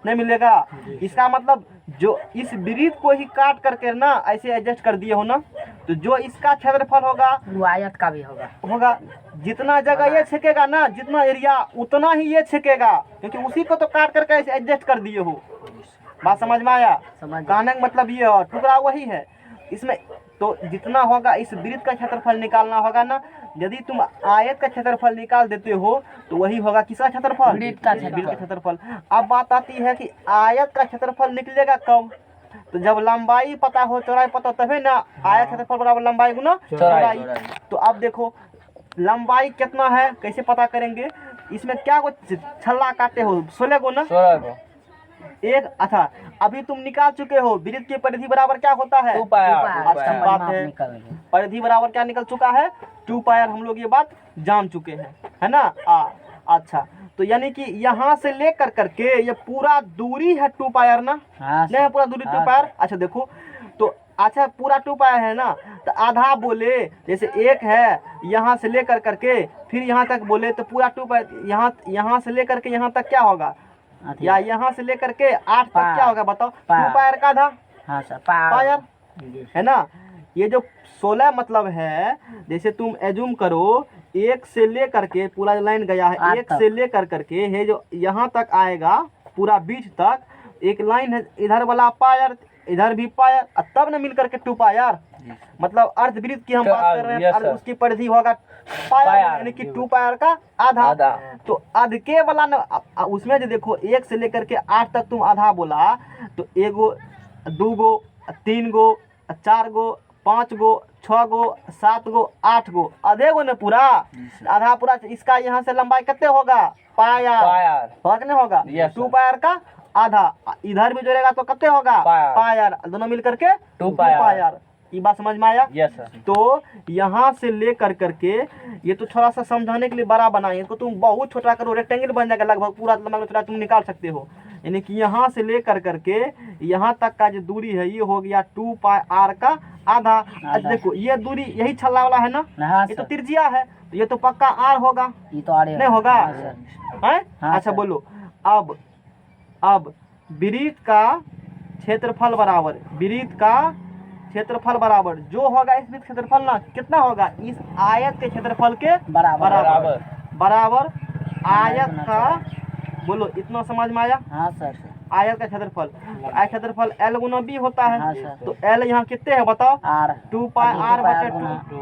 A: नहीं मिलेगा? इसका मतलब जो इस वृत्त को ही काट करके ना ऐसे एडजस्ट कर दिए हो ना, तो जो इसका क्षेत्रफल होगा
C: वो आयत का भी होगा।
A: जितना जगह ये छेकेगा ना, जितना एरिया उतना ही ये छेकेगा, क्योंकि उसी को तो काट करके ऐसे एडजस्ट कर दिए हो। बात समझ में आया? कहने का मतलब ये है, टुकड़ा वही है इसमें। तो जितना होगा इस वृत्त का क्षेत्रफल निकालना होगा ना। यदि तुम आयत का क्षेत्रफल निकाल देते हो तो वही होगा किसका क्षेत्रफल?
C: वृत्त का
A: क्षेत्रफल। अब बात आती है कि आयत का क्षेत्रफल निकलेगा कब? तो जब लंबाई पता हो, चौड़ाई पता हो, तभी ना आयत क्षेत्रफल बराबर लंबाई गुना चौड़ाई। तो अब देखो लंबाई कितना है, कैसे पता करेंगे? इसमें क्या कुछ छल्ला काटे हो? 16 को ना, 16 को एक। अच्छा, अभी तुम निकाल चुके हो वृत्त की परिधि बराबर क्या होता है? 2 पाई। अच्छा बात है, परिधि बराबर क्या निकल चुका है? 2 पाई। हम लोग ये बात जान चुके हैं, है ना? अच्छा, तो यानी कि यहाँ से लेकर करके ये पूरा दूरी है 2 पाई ना? नहीं है पूरा दूरी 2 पाई? अच्छा देखो तो, अच्छा पूरा 2 पाई है ना, तो आधा बोले जैसे एक है यहाँ से लेकर करके फिर यहाँ तक बोले तो पूरा 2 पाई। यहाँ से लेकर के यहाँ तक क्या होगा? या यहाँ से लेकर के 8 तक क्या होगा बताओ? 2 पाई का आधा पाई है ना। ये जो 16 मतलब है, जैसे तुम एज्यूम करो एक से लेकर के पूरा लाइन गया है, एक से लेकर करके है जो यहाँ तक आएगा पूरा बीच तक एक लाइन है, इधर वाला पायर इधर भी पायर, तब न मिल करके 2 पायर। मतलब अर्धवृत्त की हम बात कर रहे हैं, उसकी परिधि होगा पायर, यानी कि 2 पायर का आधा। तो आधे वाला न, उसमें जो देखो 1 से लेकर के 8 तक तुम आधा बोला, तो 1 गो 2 गो 3 गो 4 गो 5 गो 6 गो 7 गो 8 गो, आधे गो न पूरा आधा पूरा। इसका यहाँ से लंबाई कितने होगा? पायर होगा कि नहीं होगा? 2 पायर का आधा। इधर भी जोड़ेगा तो कितने होगा? पायर। दोनों मिल करके 2 पायर। ये बात समझ में आया? Yes sir. तो यहाँ से ले कर करके, ये तो थोड़ा सा समझाने के लिए बड़ा बनाए, इसको तुम बहुत छोटा करो, रेक्टेंगल बन जाएगा, लगभग पूरा लंबा छोटा तुम निकाल सकते हो। यानी कि यहाँ से ले कर करके यहाँ तक का जो दूरी है ये हो गया 2 पाई आर का आधा। अच्छा देखो ये दूरी यही छल्ला वाला है ना, ये तो त्रिज्या है, तो ये तो पक्का आर होगा, ये तो आर नहीं होगा है? अच्छा बोलो, अब वृत्त का क्षेत्रफल बराबर, वृत्त का क्षेत्रफल बराबर जो होगा इस वृत्त क्षेत्रफल ना कितना होगा? इस आयत के क्षेत्रफल के बराबर आयत का। बोलो इतना समझ में आया? हाँ सर। आयत का क्षेत्रफल, क्षेत्रफल L गुना B होता है। हाँ, तो L यहाँ कितने है बताओ? 2 पाई R बटे 2।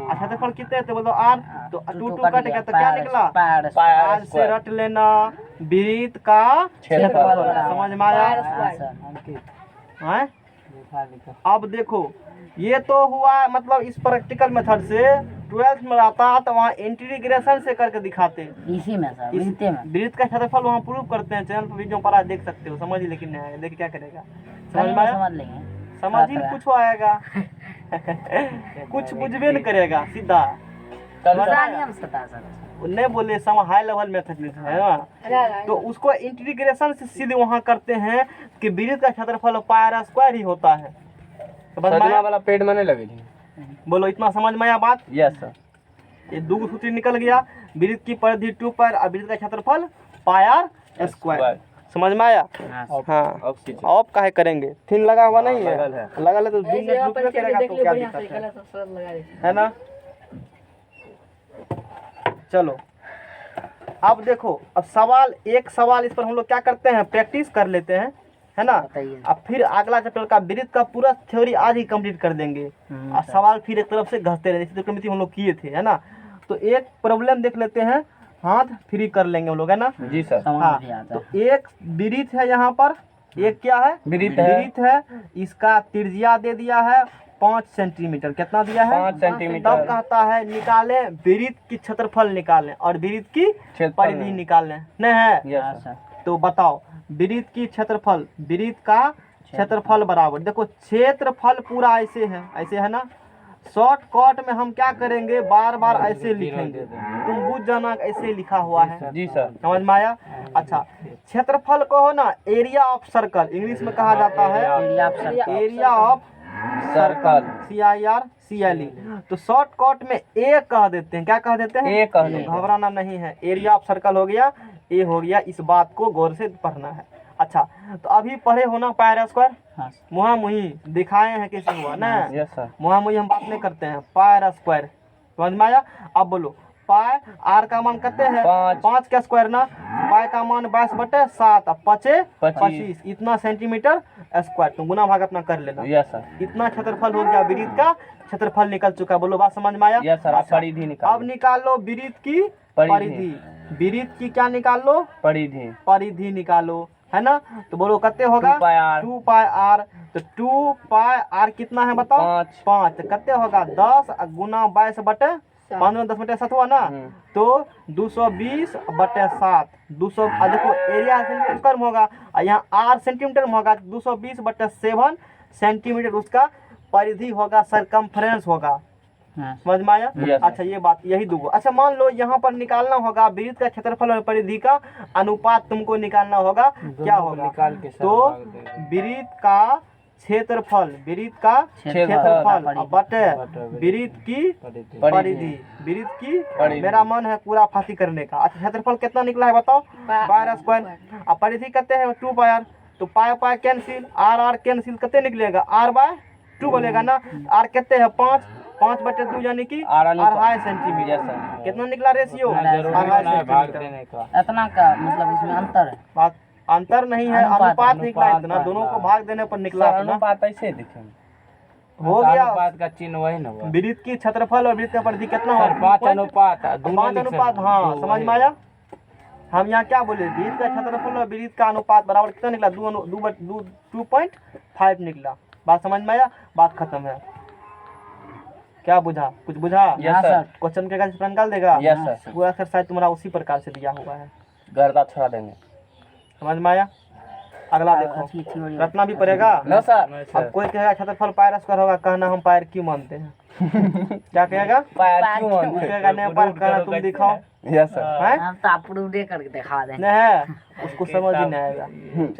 A: क्षेत्रफल कितने थे बोलो? R। तो 2 कट गया तो क्या निकला? पाई से रट लेना वृत्त का क्षेत्रफल। समझ में आया? अब देखो ये तो हुआ मतलब इस प्रैक्टिकल मेथड से। 12th में आता तो वहाँ इंटीग्रेशन से करके दिखाते, इसी में सर वृत्त का क्षेत्रफल वहाँ प्रूव करते हैं। चैनल पर वीडियो पर देख सकते हो, समझ। लेकिन नहीं देख क्या करेगा, समझ लेंगे, समझ ही कुछ आएगा कुछ बुझबे नहीं करेगा, सीधा नहीं बोले सम हाई लेवल मेथड है ना। तो उसको इंटीग्रेशन से सीधे वहाँ करते हैं कि वृत्त का क्षेत्रफल पाई स्क्वायर ही होता है। वाला पेड़ में नहीं लगेगी। बोलो इतना समझ में आया बात? Yes sir. ये 2 सूत्र निकल गया, वृत्त की परिधि 2 पाई और वृत्त का क्षेत्रफल पाई स्क्वायर। समझ में आया?
C: हाँ
A: हाँ, ऑफ काहे करेंगे? फिर लगा हुआ नहीं है, लगल है तो दिन में रुकबे करेगा तो क्या दिक्कत है ना? चलो अब देखो, अब सवाल एक सवाल इस पर हम लोग क्या करते हैं, प्रैक्टिस कर लेते हैं, है ना?
C: बताइए।
A: अब फिर अगला चैप्टर का ब्रीथ का पूरा थ्योरी आज ही कंप्लीट कर देंगे और सवाल फिर एक तरफ से घसते रहे, जैसे कमिटी हम लोग किए थे, है ना? तो एक प्रॉब्लम देख लेते हैं, हाथ फ्री कर लेंगे हम लोग, है ना?
B: जी सर।
A: हाँ, तो एक ब्रीथ है यहाँ पर, एक क्या है? ब्रीथ है, इसका त्रिज्या दे दिया है 5 सेंटीमीटर। कितना दिया है?
B: 5 सेंटीमीटर।
A: तब कहता है निकालें ब्रीथ की क्षेत्रफल निकालें और ब्रीथ की परिधि निकालें, नहीं है?
B: Yes sir.
A: तो बताओ ब्रीथ की क्षेत्रफल, ब्रीथ का क्षेत्रफल बराबर, देखो क्षेत्रफल पूरा ऐसे है ना? शॉर्टकट में हम क्या करेंगे, बार बार ऐसे लिखेंगे, तुम बुझ जाना ऐसे लिखा हुआ है।
B: जी सर।
A: समझ में आया? अच्छा, क्षेत्रफल को हो ना एरिया ऑफ सर्कल, इंग्लिश में कहा जाता है एरिया ऑफ सर्कल, CIRCLE। तो शॉर्टकट में ए कह देते हैं, क्या कह देते हैं?
B: ए कह देते हैं।
A: घबराना नहीं है, एरिया ऑफ सर्कल हो गया, ए हो गया, इस बात को गौर से पढ़ना है। अच्छा, तो अभी पढ़े हो ना पायर स्क्वायर, मुहा मुही दिखाए हैं कैसे हुआ ना?
B: Yes sir.
A: मुहा मुही हम बात नहीं करते हैं, पायर स्क्वायर, समझ में आया? अब बोलो पाई आर का मान कितने है? 5 का स्क्वायर ना, पाई का मान 22/7 और 25 इतना सेंटीमीटर स्क्वायर, तुम गुना भाग अपना कर लेना।
B: Yes sir.
A: इतना क्षेत्रफल हो गया, ब्रीथ का क्षेत्रफल निकल चुका है। बोलो बात समझ में आया?
B: Yes sir.
A: अच्छा,
B: परिधि निकालो।
A: अब निकाल लो ब्रीथ की परिधि, ब्रीथ की क्या निकाल लो? परिधि निकालो, है ना? तो बोलो कितने होगा? 2 पाई आर। तो 2 पाई आर कितना है बताओ? 5। तो कितने होगा? 10 गुना 22/15, 10/7 हुआ ना? तो 220/7, 200। देखो एरिया सेंटीमीटर कम होगा और यहाँ आर सेंटीमीटर में होगा, 220/7 सेंटीमीटर उसका परिधि होगा, सरकमफ्रेंस होगा। समझ में आया? अच्छा, ये बात यही दूगो। अच्छा, मान लो यहाँ पर निकालना होगा ब्रीथ का क्षेत्रफल और परिधि का अनुपात, तुमको निकालना होगा, क्या होगा? तो ब्रीथ का क्षेत्रफल, ब्रीथ का क्षेत्रफल बटे ब्रीथ की परिधि, ब्रीथ की, मेरा मन है पूरा फांसी करने का। अच्छा, क्षेत्रफल कितना निकला है बताओ? Pi square. और परिधि कितने है? 2 पाई आर। तो पाई कैंसिल, आर कैंसिल, कितने निकलेगा? r/2 बोलेगा ना? आर कितने है? 5/2 यानी कि 2.5 सेंटीमीटर। कितना निकला रेशियो? 2.5 सेंटीमीटर।
C: इतना का मतलब इसमें अंतर है?
A: बात अंतर नहीं है, अनुपात निकला इतना, दोनों को भाग देने पर निकला इतना।
B: अनुपात ऐसे दिखेंगे,
A: हो गया।
B: अनुपात का चिन्ह वही ना हुआ।
A: ब्रीथ की क्षेत्रफल और ब्रीथ का परिधि कितना हो?
B: 5
A: अनुपात। हाँ, समझ में आया? हम यहाँ क्या बोले, ब्रीथ का क्षेत्रफल और ब्रीथ का अनुपात बराबर कितना निकला? 2.5 निकला। बात समझ में आया? बात खत्म है। क्या बुझा? कुछ बुझा?
B: Yes sir.
A: क्वेश्चन के का निकाल देगा?
B: Yes sir.
A: पूरा एक्सरसाइज तुम्हारा उसी प्रकार से दिया हुआ है,
B: गर्दा छोड़ा देंगे।
A: समझ में आया? अगला देखो, रटना भी पड़ेगा
B: ना सर।
A: अब कोई कहेगा क्षेत्रफल पायर स्क्वायर होगा, कहना हम पायर क्यों मानते हैं? क्या कहेगा?
B: पायर क्यों
A: वो कहेगा नहीं पायर, कहना तुम दिखाओ।
B: Yes sir.
A: हैं?
C: हम तो अप्रूव करके दिखा दें।
A: नहीं है, उसको समझ ही नहीं आएगा।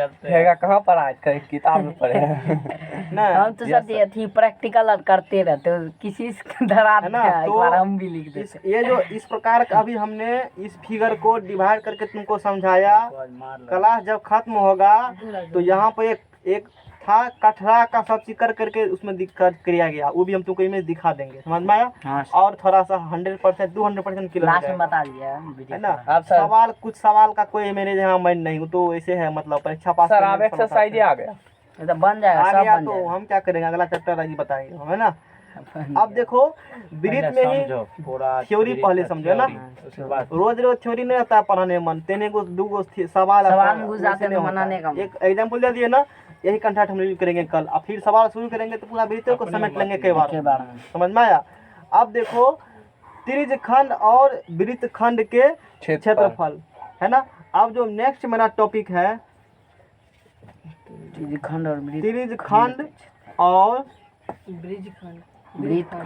B: कहेगा कहाँ पर आज कहीं किताब में पढ़े
A: नहीं,
C: हम तो सब थी प्रैक्टिकल करते रहते, किसी से डरा
A: है ना?
C: एक बार हम भी लिख देते।
A: ये जो इस प्रकार का अभी हमने इस फिगर को डिवाइड करके तुमको समझाया, क्लास जब खत्म होगा तो यहाँ पर एक था कठरा का सब चीज करके उसमें दिक्कत किया गया, वो भी हम तुमको इमेज दिखा देंगे। समझ में आया?
C: हाँ।
A: और थोड़ा सा 100% 200% क्लियर
C: लास्ट में बता दिया
A: है ना?
B: आप सर।
A: सवाल कुछ सवाल का कोई मेरे यहाँ माइंड नहीं, तो ऐसे है मतलब परीक्षा पास
B: सर। आप एक्सरसाइज आ गया,
C: ये तो बन जाएगा,
A: आ
C: सब
A: गया
C: बन
A: तो
C: जाएगा।
A: हम क्या करेंगे, अगला चैप्टर ही बताएंगे, है ना? अब देखो ब्रीथ में ही थ्योरी पहले समझो ना, रोज रोज थ्योरी नहीं रहता है पढ़ाने मन, तेने को दो सवाल
C: में घुस जाते हैं तो मनाने का।
A: एक एग्जाम्पल दे दिए ना, यही कंटेंट हम रिव्यू करेंगे कल, और फिर सवाल शुरू करेंगे तो पूरा ब्रीथ को समेट लेंगे कई बार। समझ में आया? अब देखो त्रिज्य खंड और वृत्त खंड के क्षेत्रफल, है ना? अब जो नेक्स्ट मेरा टॉपिक है
C: त्रिज्य खंड और
A: त्रिज्य खंड और
C: वृत्त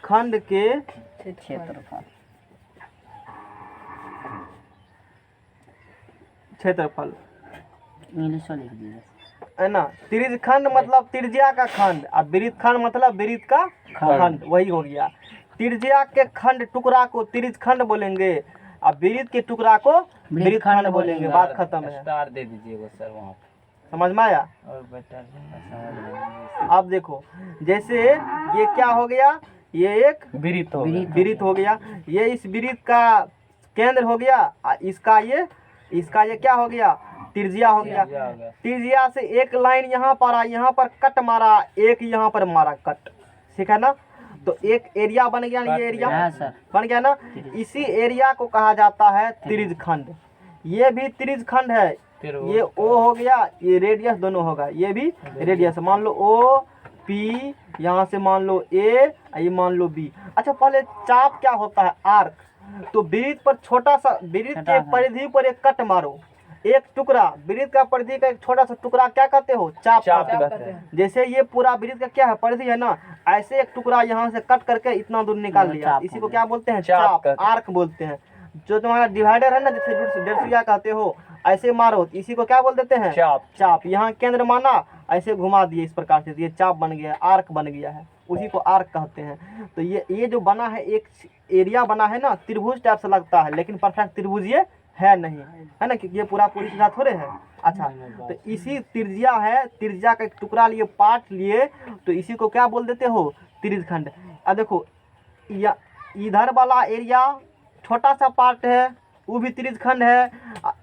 A: खंड के क्षेत्रफल,
C: इंग्लिश में लिख दीजिए,
A: है ना? त्रिज्य खंड मतलब त्रिज्या का खंड, और वृत्त खंड मतलब वृत्त का खंड, वही हो गया। त्रिज्या के खंड टुकड़ा को त्रिज्य खंड बोलेंगे, अब विरित के टुकड़ा को विरित खंड बोलेंगे। बात खत्म है।
B: स्टार दे दीजिएगा सर वहाँ पे।
A: समझ में आया?
B: और बेटा
A: अब देखो जैसे ये क्या हो गया, ये एक
B: विरित हो गया।
A: विरित हो गया, ये इस विरित का केंद्र हो गया, इसका ये क्या हो गया, त्रिज्या हो गया। त्रिज्या से एक लाइन यहाँ पर आ, यहाँ पर कट मारा, एक यहाँ पर मारा कट, ठीक है ना। तो एक एरिया बन गया, ये एरिया बन गया ना। इसी एरिया को कहा जाता है त्रिज खंड। ये भी त्रिज खंड है, ये ओ हो गया, ये रेडियस दोनों होगा, ये भी रेडियस। मान लो ओ पी, यहाँ से मान लो ए, ये मान लो बी। अच्छा पहले चाप क्या होता है, आर्क। तो वृत्त पर छोटा सा, वृत्त के परिधि पर एक कट मारो, एक टुकड़ा, वृत्त का परिधि का एक छोटा सा टुकड़ा क्या कहते हो, चाप कहते हैं। जैसे ये पूरा वृत्त का क्या है, परिधि है ना, ऐसे एक टुकड़ा यहाँ से कट करके इतना दूर निकाल लिया, इसी को क्या बोलते हैं, चाप, आर्क बोलते हैं। जो तुम्हारा डिवाइडर है ना, जैसे डेढ़ कहते हो, ऐसे मारो, इसी को क्या बोल देते हैं, चाप। यहाँ केंद्र माना, ऐसे घुमा दिए इस प्रकार से, ये चाप बन गया, आर्क बन गया है, उसी को आर्क कहते हैं। तो ये जो बना है, एक एरिया बना है ना, त्रिभुज टाइप से लगता है, लेकिन परफेक्ट त्रिभुज ये है नहीं, है ना, क्योंकि ये पूरी सीधा थोड़े है। अच्छा तो इसी त्रिज्या है, त्रिज्या का एक टुकड़ा लिए, पार्ट लिए, तो इसी को क्या बोल देते हो, त्रिज्यखंड। अब देखो इधर वाला एरिया छोटा सा पार्ट है, वो भी त्रिज्यखंड है।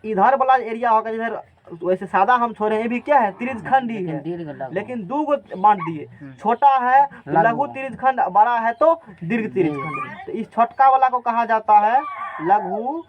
A: इधर वाला एरिया होगा, जिधर वैसे सादा हम छोड़े, ये भी क्या है, त्रिज्यखंड ही है, लेकिन दो गो बांट दिए, छोटा है लघु त्रिज्यखंड, बड़ा है तो दीर्घ त्रिज्यखंड। तो इस छोटका वाला को कहा जाता है लघु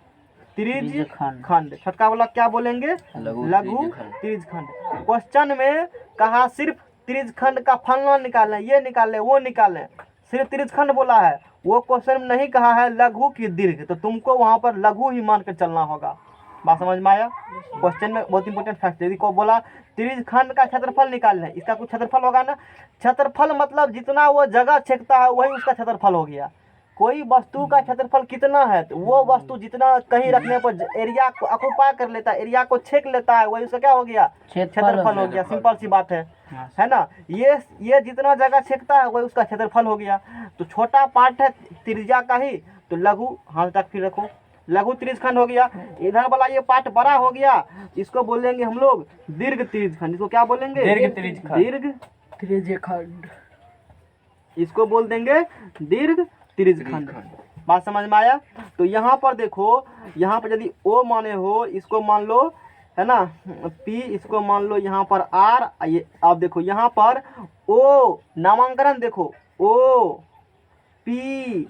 A: त्रिज्यखंड। छोटका वाला क्या बोलेंगे, लघु त्रिज्यखंड। क्वेश्चन में कहा सिर्फ त्रिज्यखंड का फलना निकालें, ये निकालें, वो निकालें, सिर्फ त्रिज्यखंड बोला है। वो क्वेश्चन में नहीं कहा है लघु की दीर्घ, तो तुमको वहां पर लघु ही मान कर चलना होगा। बात समझ में आया? क्वेश्चन में बहुत इंपॉर्टेंट फैक्ट, यदि को बोला त्रिज्यखंड का क्षेत्रफल निकालना है, इसका कुछ क्षेत्रफल होगा ना। क्षेत्रफल मतलब जितना वो जगह छेकता है वही उसका क्षेत्रफल हो गया। कोई वस्तु का क्षेत्रफल कितना है, तो वो वस्तु जितना कहीं रखने पर एरिया को ऑक्युपाई कर लेता है, एरिया को छेक लेता है, वही उसका क्या हो गया, क्षेत्रफल हो गया। सिंपल सी बात है ना। ये जितना जगह छेकता है वही उसका क्षेत्रफल हो गया। तो छोटा पार्ट है त्रिज्या का ही, तो लघु, हाथ तक फिर रखो, लघु त्रिज्यखंड हो गया। इधर वाला ये पार्ट बड़ा हो गया, इसको बोलेंगे हम लोग दीर्घ त्रिज्यखंड। इसको क्या बोलेंगे, दीर्घ त्रिज्यखंड। इसको बोल देंगे दीर्घ त्रिज्यखंड। बात समझ में आया? तो यहाँ पर देखो, यहाँ पर यदि ओ माने हो, इसको मान लो, है ना, पी, इसको मान लो यहाँ पर आर। ये आप देखो यहाँ पर ओ नामांकन देखो, ओ पी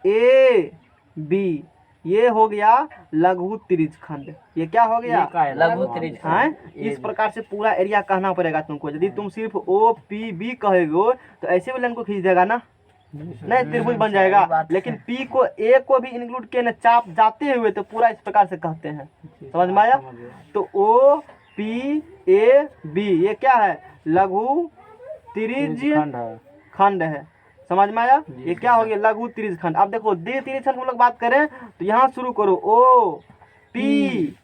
A: ए बी, ये हो गया लघु त्रिज्यखंड। ये क्या हो गया,
B: लघु त्रिज्यखंड।
A: इस प्रकार से पूरा एरिया कहना पड़ेगा तुमको। यदि तुम सिर्फ ओ पी बी कहेगो तो ऐसे भी लाइन को खींच देगा ना, नहीं त्रिभुज बन जाएगा। लेकिन पी को ए को भी इंक्लूड किए ना, चाप जाते हुए, तो पूरा इस प्रकार से कहते हैं। समझ में आया? तो ओ पी ए बी ये क्या है, लघु त्रिज्यखंड है। समझ में आया? ये क्या हो गया, लघु त्रिज्यखंड। अब देखो दीर्घ त्रिज्यखंड हम लोग बात करें तो यहाँ शुरू करो, O P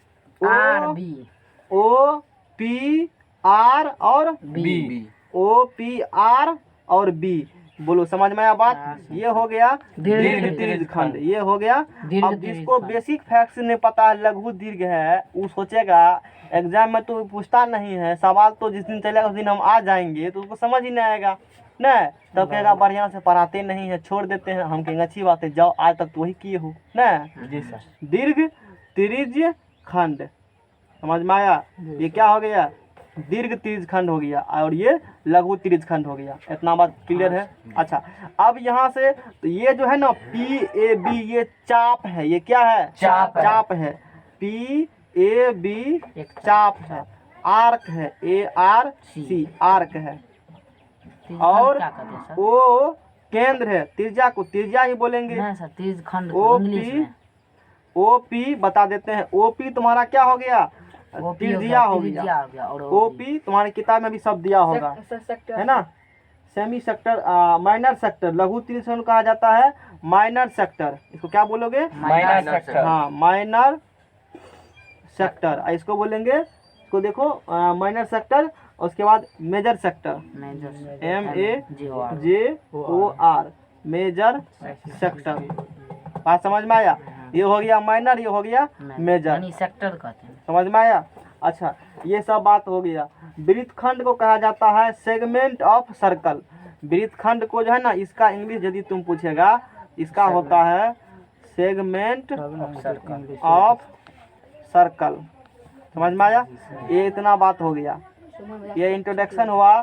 A: R B, O P R और बी, ओ पी आर और बी। बोलो समझ में आया बात? ये हो गया दीर्घ त्रिज्यखंड, ये हो गया। अब जिसको बेसिक फैक्ट्स नहीं पता है, लघु दीर्घ है, वो सोचेगा एग्जाम में तो पूछता नहीं है, सवाल तो जिस दिन चलेगा उस दिन हम आ जाएंगे, तो उसको समझ ही नहीं आएगा ना, तब कहेगा बढ़िया से पढ़ाते नहीं है, छोड़ देते हैं। हम कहेंगे अच्छी बात है, जाओ आज तक तो वही किए हो ना। जी सर। दीर्घ त्रिज्यखंड, समझ में आया? ये क्या हो गया, दीर्घ त्रिज्यखंड हो गया, और ये लघु त्रिज्यखंड हो गया। इतना बात क्लियर है? अच्छा अब यहाँ से तो ये जो है ना पी ए बी, ये चाप है, ये क्या है, चाप है। पी ए बी चाप है, आर्क है, ए आर सी आर्क है, और ओ केंद्र है। त्रिज्या को त्रिज्या ही बोलेंगे, ओ पी बता देते हैं। ओ पी तुम्हारा क्या हो गया, त्रिज्या हो गया। ओ पी तुम्हारे किताब में भी सब दिया होगा, है ना। सेमी सेक्टर, माइनर सेक्टर, लघु त्रिज्यखंड कहा जाता है माइनर सेक्टर। इसको क्या बोलोगे,
B: माइनर सेक्टर।
A: हाँ माइनर सेक्टर, इसको बोलेंगे, इसको देखो माइनर सेक्टर। और उसके बाद major sector, MAJOR, major sector. बात समझ में आया? ये हो गया माइनर, ये हो गया मेजर,
C: यानी सेक्टर कहते हैं।
A: समझ में आया। अच्छा ये सब बात हो गया। वृत्तखंड को कहा जाता है सेगमेंट ऑफ सर्कल। वृत्तखंड को जो है ना, इसका इंग्लिश यदि तुम पूछेगा, इसका होता है सेगमेंट ऑफ सर्कल। समझ में आया। ये इतना बात हो गया, ये इंट्रोडक्शन हुआ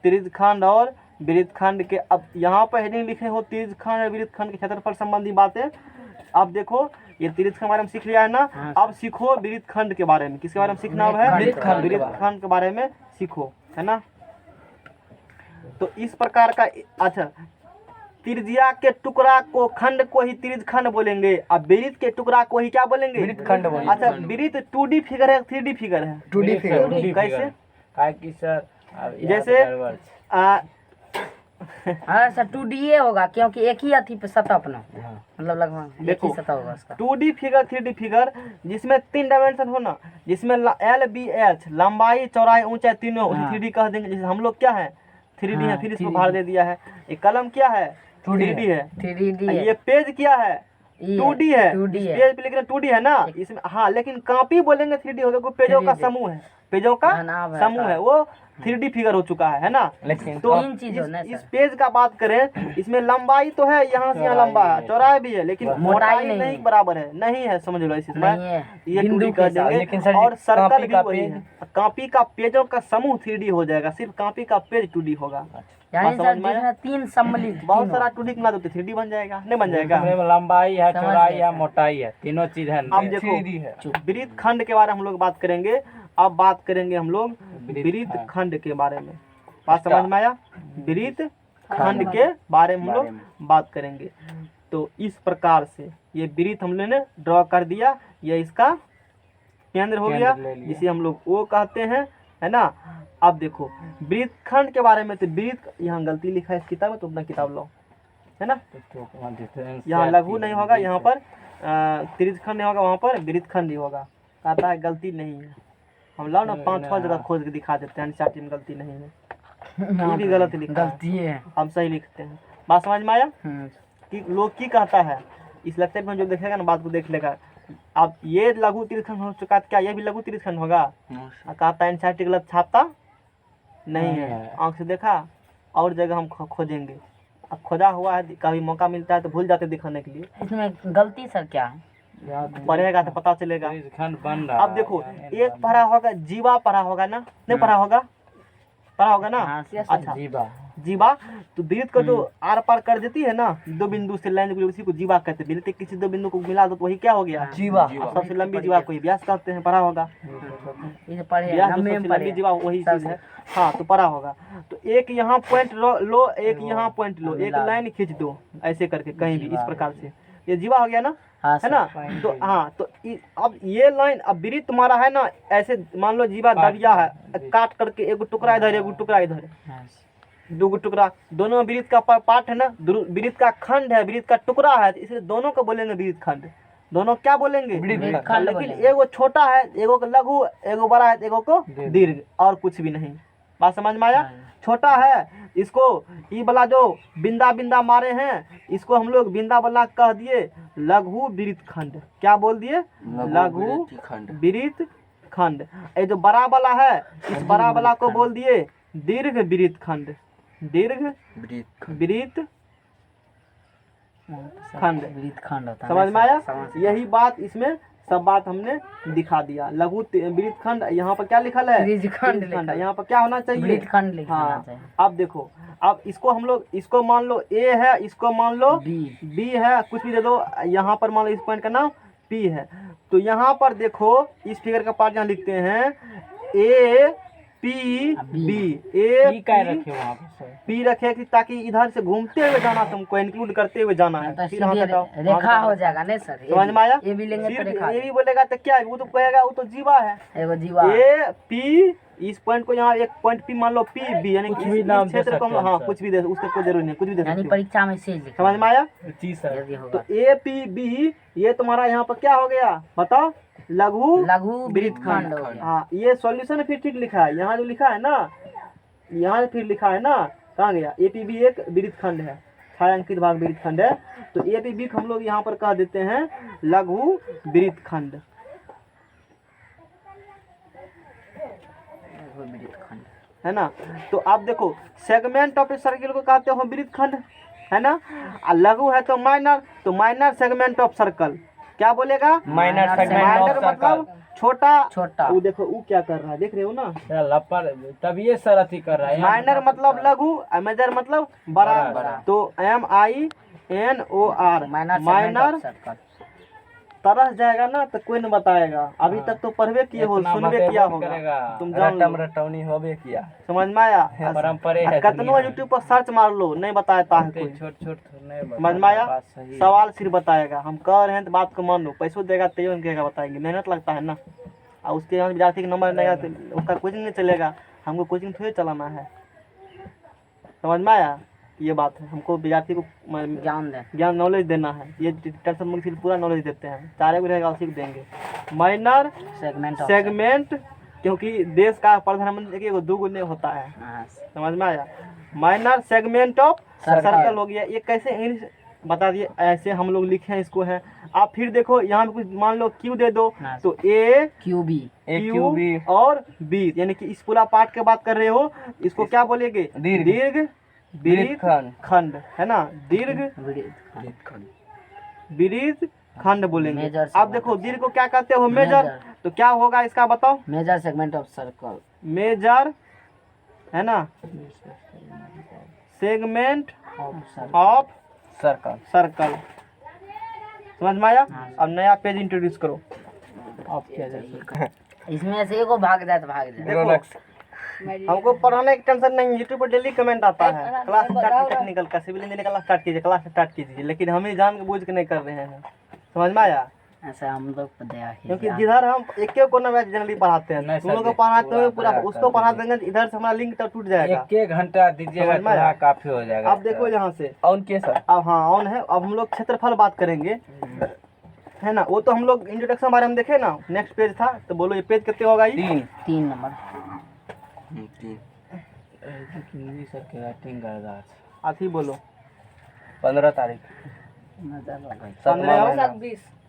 A: त्रिज्यखंड और वृत्तखंड के। अब यहाँ पर हेडिंग लिखे हो त्रिज्यखंड और वृत्तखंड के क्षेत्रफल संबंधी बातें। अब देखो ये त्रिज्यखंड के बारे में सीख लिया है ना, अब सीखो वृत्तखंड के बारे में। किसके बारे में सीखना है? वृत्तखंड के बारे में सीखो, है ना। तो इस प्रकार का, अच्छा त्रिज्या के टुकड़ा को, खंड को ही त्रिज्यखंड बोलेंगे, अब वृत्त के टुकड़ा को ही क्या बोलेंगे?
B: वृत्तखंड बोलेंगे।
A: अच्छा वृत्त 2D फिगर है 3D फिगर है?
B: 2D figure.
A: कैसे?
B: कि सर
A: जैसे
C: हाँ सर 2D होगा, क्योंकि एक ही अथी पे सतह अपना, मतलब लगभग एक ही सतह होगा उसका।
A: 2D फिगर 3D फिगर जिसमें 3 डायमेंशन हो ना, जिसमें LBH लंबाई चौड़ाई ऊंचाई तीनों 3D कह देंगे। जैसे हम लोग क्या है 3D है, फिर इसको भार दे दिया है। ये कलम क्या है? 3D है।
C: 3D
A: ये पेज क्या है? 2D है।
C: 2D है।
A: पेज पे लेकिन 2D है ना इसमें, हाँ लेकिन कॉपी बोलेंगे 3D होगा, कोई पेजों का समूह है, पेजों का समूह है, वो 3D फिगर हो चुका है ना।
B: लेकिन
A: तो
C: तीन चीज हो ना
A: इस पेज का बात करें, इसमें लंबाई तो है, यहाँ से यहाँ लंबा है, चौड़ाई भी है, लेकिन मोटाई नहीं बराबर है, नहीं है, समझ लो इसमें ये 2D कर देंगे। और सर्कल भी वही है, कॉपी का पेजों का समूह 3D हो जाएगा, सिर्फ कॉपी का पेज 2D होगा।
C: यानी सर जिसमें 3 सम्मिलित,
A: बहुत सारा 2D बना दो तो 3D बन जाएगा, नहीं बन जाएगा?
B: लंबाई है, चौड़ाई है, मोटाई है, तीनों चीज है।
A: अब देखो वृत्तखंड के बारे में हम लोग बात करेंगे। अब बात करेंगे हम लोग वृत्तखंड के बारे में। बात समझ में आया? वृत्तखंड के बारे में हम लोग बात करेंगे। तो इस प्रकार से ये वृत्त हम लोगों ने ड्रॉ कर दिया, ये इसका केंद्र हो गया, जिसे हम लोग O कहते हैं, है ना। अब देखो वृत्तखंड के बारे में, तो वृत्त यहाँ गलती लिखा है इस किताब में, तो अपना किताब लो, है ना। यहाँ लघु नहीं होगा, यहाँ पर त्रिज्यखंड नहीं होगा, वहाँ पर वृत्तखंड ही होगा। कहता है गलती नहीं है, हम लाओ ना 5-6 जगह खोज के दिखा देते हैं, चार्ट में गलती नहीं है, ये भी गलत लिखा है,
C: गलती है,
A: हम सही लिखते हैं। बात समझ में आया? कि लोग की कहता है, इस लेक्चर में जो देखेगा ना बात को देख लेगा। अब ये लघु त्रिज्यखंड हो चुका, क्या ये भी लघु त्रिज्यखंड होगा? कहता है एनसीईआरटी गलत छापता नहीं है, आंख से देखा, और जगह हम खोजेंगे। अब खोजा हुआ है, कभी मौका मिलता है तो भूल जाते दिखाने के लिए।
C: इसमें गलती सर क्या है?
A: पढ़ेगा तो पता चलेगा।
B: बन रहा
A: अब देखो एक पढ़ा होगा, जीवा पढ़ा होगा ना, नहीं पढ़ा होगा? पढ़ा होगा ना। अच्छा जीवा, तो वृत्त को जो आर पार कर देती है ना, 2 बिंदु से लाइन, उसी को जीवा कहते हैं। वृत्त किसी 2 बिंदु को मिला दो तो वही क्या हो गया? जीवा। सबसे लंबी जीवा को व्यास कहते हैं, पढ़ा होगा। लंबी जीवा वही चीज है, हाँ तो पढ़ा होगा। तो एक यहाँ पॉइंट लो, एक यहाँ पॉइंट लो, एक लाइन खींच दो ऐसे करके कहीं भी, इस प्रकार से ये जीवा हो गया ना, है ना। तो हाँ, तो अब ये लाइन, अब वृत्त तुम्हारा है ना, ऐसे मान लो जीवा दबिया है, काट करके एक टुकड़ा इधर, एक टुकड़ा इधर, 2 टुकड़ा, दोनों वृत्त का पार्ट है ना, वृत्त का खंड है, वृत्त का टुकड़ा है, इसलिए दोनों को बोलेंगे वृत्तखंड। दोनों क्या बोलेंगे? लेकिन एगो छोटा है, एगो को लघु, एगो बड़ा है, एगो को दीर्घ, और कुछ भी नहीं। बात समझ में आया? छोटा है, इसको ये वाला जो बिंदा बिंदा मारे हैं, इसको हम लोग बिंदा वाला कह दिए लघु वृत्तखंड। क्या बोल दिए? लघु वृत्तखंड। ये जो बड़ा वाला है, इस बड़ा वाला को बोल दिए दीर्घ वृत्तखंड। दीर्घ वृत्तखंड, समझ में आया? यही बात इसमें सब बात हमने दिखा दिया। लघु वृत्तखंड, यहाँ पर क्या लिखा है? वृत्तखंड। यहाँ पर क्या होना चाहिए?
C: वृत्तखंड। हाँ
A: अब देखो, अब इसको हम लोग, इसको मान लो A है, इसको मान लो B है, कुछ भी दे दो। यहाँ पर मान लो इस पॉइंट का नाम P है। तो यहाँ पर देखो इस फिगर का पार्ट यहाँ लिखते हैं A P B। A P रखे ताकि इधर से घूमते हुए जाना, तुमको इंक्लूड करते हुए जाना है, फिर
C: रेखा हो जाएगा नहीं सर?
A: समझ में आया?
C: ये भी लेंगे तो रेखा,
A: ये भी बोलेगा तो क्या, वो तो कहेगा वो तो जीवा है,
C: एगो जीवा।
A: A P, इस पॉइंट को यहाँ एक पॉइंट P मान लो P B, यानी कि इस क्षेत्र को, हाँ कुछ भी दे, उसका कोई जरूरी नहीं, कुछ भी दे सकते हो।
C: परीक्षा में से
A: समझ में आया? तो A P B ये तुम्हारा यहाँ पर क्या हो गया बताओ? लघु वृत्तखंड। हाँ ये सॉल्यूशन फिर ठीक लिखा है, यहाँ जो लिखा है ना, यहाँ फिर लिखा है ना, कहाँ गया? APB एक वृत्तखंड है, छायांकित भाग वृत्त खंड है। तो ए बी बी हम लोग यहाँ पर कह देते हैं लघु वृत्त खंड। है ना। तो आप देखो सेगमेंट ऑफ ए सर्किल को कहते हो वृत्त खंड, है ना। लघु है तो माइनर सेगमेंट ऑफ सर्कल क्या बोलेगा?
B: माइनर सेगमेंट ऑफ
A: माइनर मतलब छोटा।
C: छोटा।
A: वो देखो वो क्या कर रहा है, देख रहे हो ना।
B: लपर तब ये सर अथी कर रहा है।
A: माइनर मतलब लघु, मेजर मतलब बड़ा। तो MINOR माइनर तरह जाएगा ना तो कोई नहीं बताएगा। अभी तक तो पढ़वे किए हो, सुनवे किया होगा, तुम जान लो।
B: रटौनी होबे किया,
A: समझ में आया।
B: परंपरे है।
A: कितनों यूट्यूब पर सर्च मार लो, नहीं बताता है कोई।
B: छोट
A: समझ में आया। सवाल सिर्फ बताएगा, हम कह रहे हैं तो बात को मान लो। पैसों देगा तैयो उनके बताएंगे, मेहनत लगता है ना। और उसके यहाँ विद्यार्थी का नंबर नहीं आया तो उसका कोचिंग नहीं चलेगा। हमको कोचिंग थोड़ी चलाना है। समझ में आया। ये बात है, हमको विद्यार्थी को ज्ञान नॉलेज देना है। ये टेंशन मुझे फिर पूरा नॉलेज देते हैं, चारे को रहेगा उसी को देंगे। माइनर सेगमेंट क्योंकि देश का प्रधानमंत्री देखिए दो गुने होता है। समझ में आया। माइनर सेगमेंट ऑफ सर्कल हो गया। ये कैसे इंग्लिश बता दिए, ऐसे हम लोग लिखे हैं इसको है। आप फिर देखो यहाँ पे कुछ मान लो क्यू दे दो तो ए क्यू बी और बी, यानी कि इस पूरा पार्ट के बात कर रहे हो, इसको क्या बोलेंगे? दीर्घ वृत्त खंड, है ना। दीर्घ वृत्त खंड बोलेंगे। आप देखो दीर्घ को क्या कहते हो? मेजर। तो क्या होगा इसका बताओ?
C: Major segment of circle.
A: Major, है ना, सेगमेंट ऑफ सर्कल। समझ में आया। अब नया पेज इंट्रोड्यूस करो।
C: इसमें से एगो भाग जाए तो भाग जाए।
A: हमको पढ़ाने की टेंशन नहीं, यूट्यूब पर डेली कमेंट आता है क्लास स्टार्ट टेक्निकल का, सिविल इंजीनियरिंग का स्टार्ट कीजिए, क्लास स्टार्ट कीजिए। लेकिन हम ही जान के बूझ के नहीं कर रहे हैं। समझ में आया।
C: ऐसा हम लोग
A: क्योंकि जिधर हम एक एक कोना बैच जनरली पढ़ाते हैं, तुम लोग को पढ़ाते हुए पूरा उसको पढ़ा देंगे, इधर से हमारा लिंक टूट जाएगा।
B: एक घंटा दीजिएगा काफी हो जाएगा।
A: अब देखो यहाँ से
B: ऑन किए सर।
A: अब हाँ ऑन है। अब हम लोग क्षेत्रफल बात करेंगे, है ना। वो तो हम लोग इंट्रोडक्शन बारे में देखे ना, नेक्स्ट पेज था। तो बोलो ये पेज कितने होगा?
C: 3 नंबर।
A: आती बोलो
B: 15 तारीख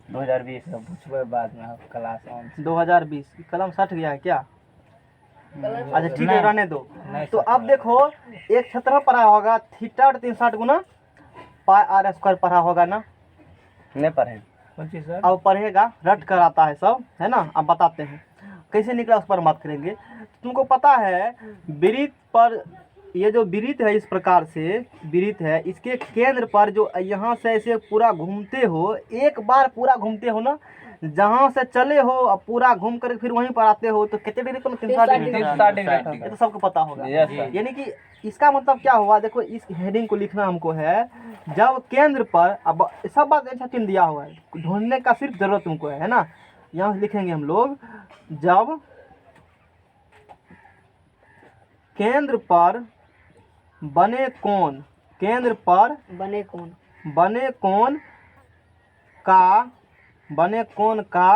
C: 2020
B: पूछबे बाद में क्लास ऑन
A: 2020। कलम सट गया है क्या? अच्छा ठीक है, रहने दो। तो अब देखो एक क्षेत्रफल पढ़ा होगा थीटा 360 गुना पाई आर स्क्वायर पढ़ा होगा ना?
B: नहीं पढ़े।
A: अब पढ़ेगा, रट कर आता है सब, है ना। अब बताते हैं कैसे निकला, उस पर बात करेंगे। तुमको पता है वृत्त पर, ये जो वृत्त है इस प्रकार से वृत्त है, इसके केंद्र पर जो यहाँ से ऐसे पूरा घूमते हो, एक बार पूरा घूमते हो ना, जहाँ से चले हो अब पूरा घूम कर फिर वहीं पर आते हो तो कितने डिग्री? 360 डिग्री। ये तो सबको पता होगा। यानी कि इसका मतलब क्या हुआ? देखो इस हेडिंग को लिखना हमको है, जब केंद्र पर, अब सब बात अच्छा चिन्ह दिया हुआ है, ढूंढने का सिर्फ जरूरत तुमको है ना। यहाँ लिखेंगे हम लोग, जब केंद्र पर बने कोण, केंद्र पर बने कोण का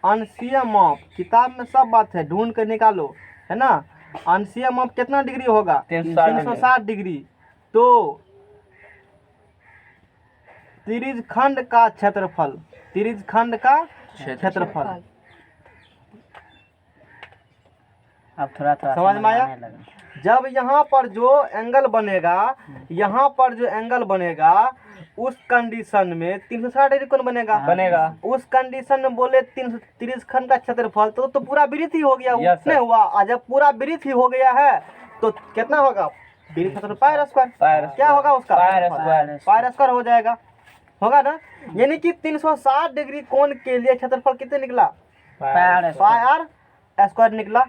A: अंशीय माप, किताब में सब बात है, ढूंढ कर निकालो, है ना। अंशीय माप कितना डिग्री होगा? 360 डिग्री। तो त्रिज्यखंड का क्षेत्रफल, त्रिज्यखंड का क्षेत्रफल।
C: अब थोड़ा
A: समझ में आया। जब यहाँ पर जो एंगल बनेगा, यहाँ पर जो एंगल बनेगा, उस कंडीशन में 360 डिग्री कौन बनेगा? उस कंडीशन में बोले 330 का क्षेत्रफल तो पूरा वृत्त ही हो गया। नहीं हुआ। और जब पूरा वृत्त ही हो गया है तो कितना होगा? वृत्त क्षेत्रफल पाई स्क्वायर। क्या होगा उसका? पाई स्क्वायर हो जाएगा, होगा ना। यानी कि 360 डिग्री कोण के लिए क्षेत्रफल कितने निकला? पाई आर स्क्वायर निकला।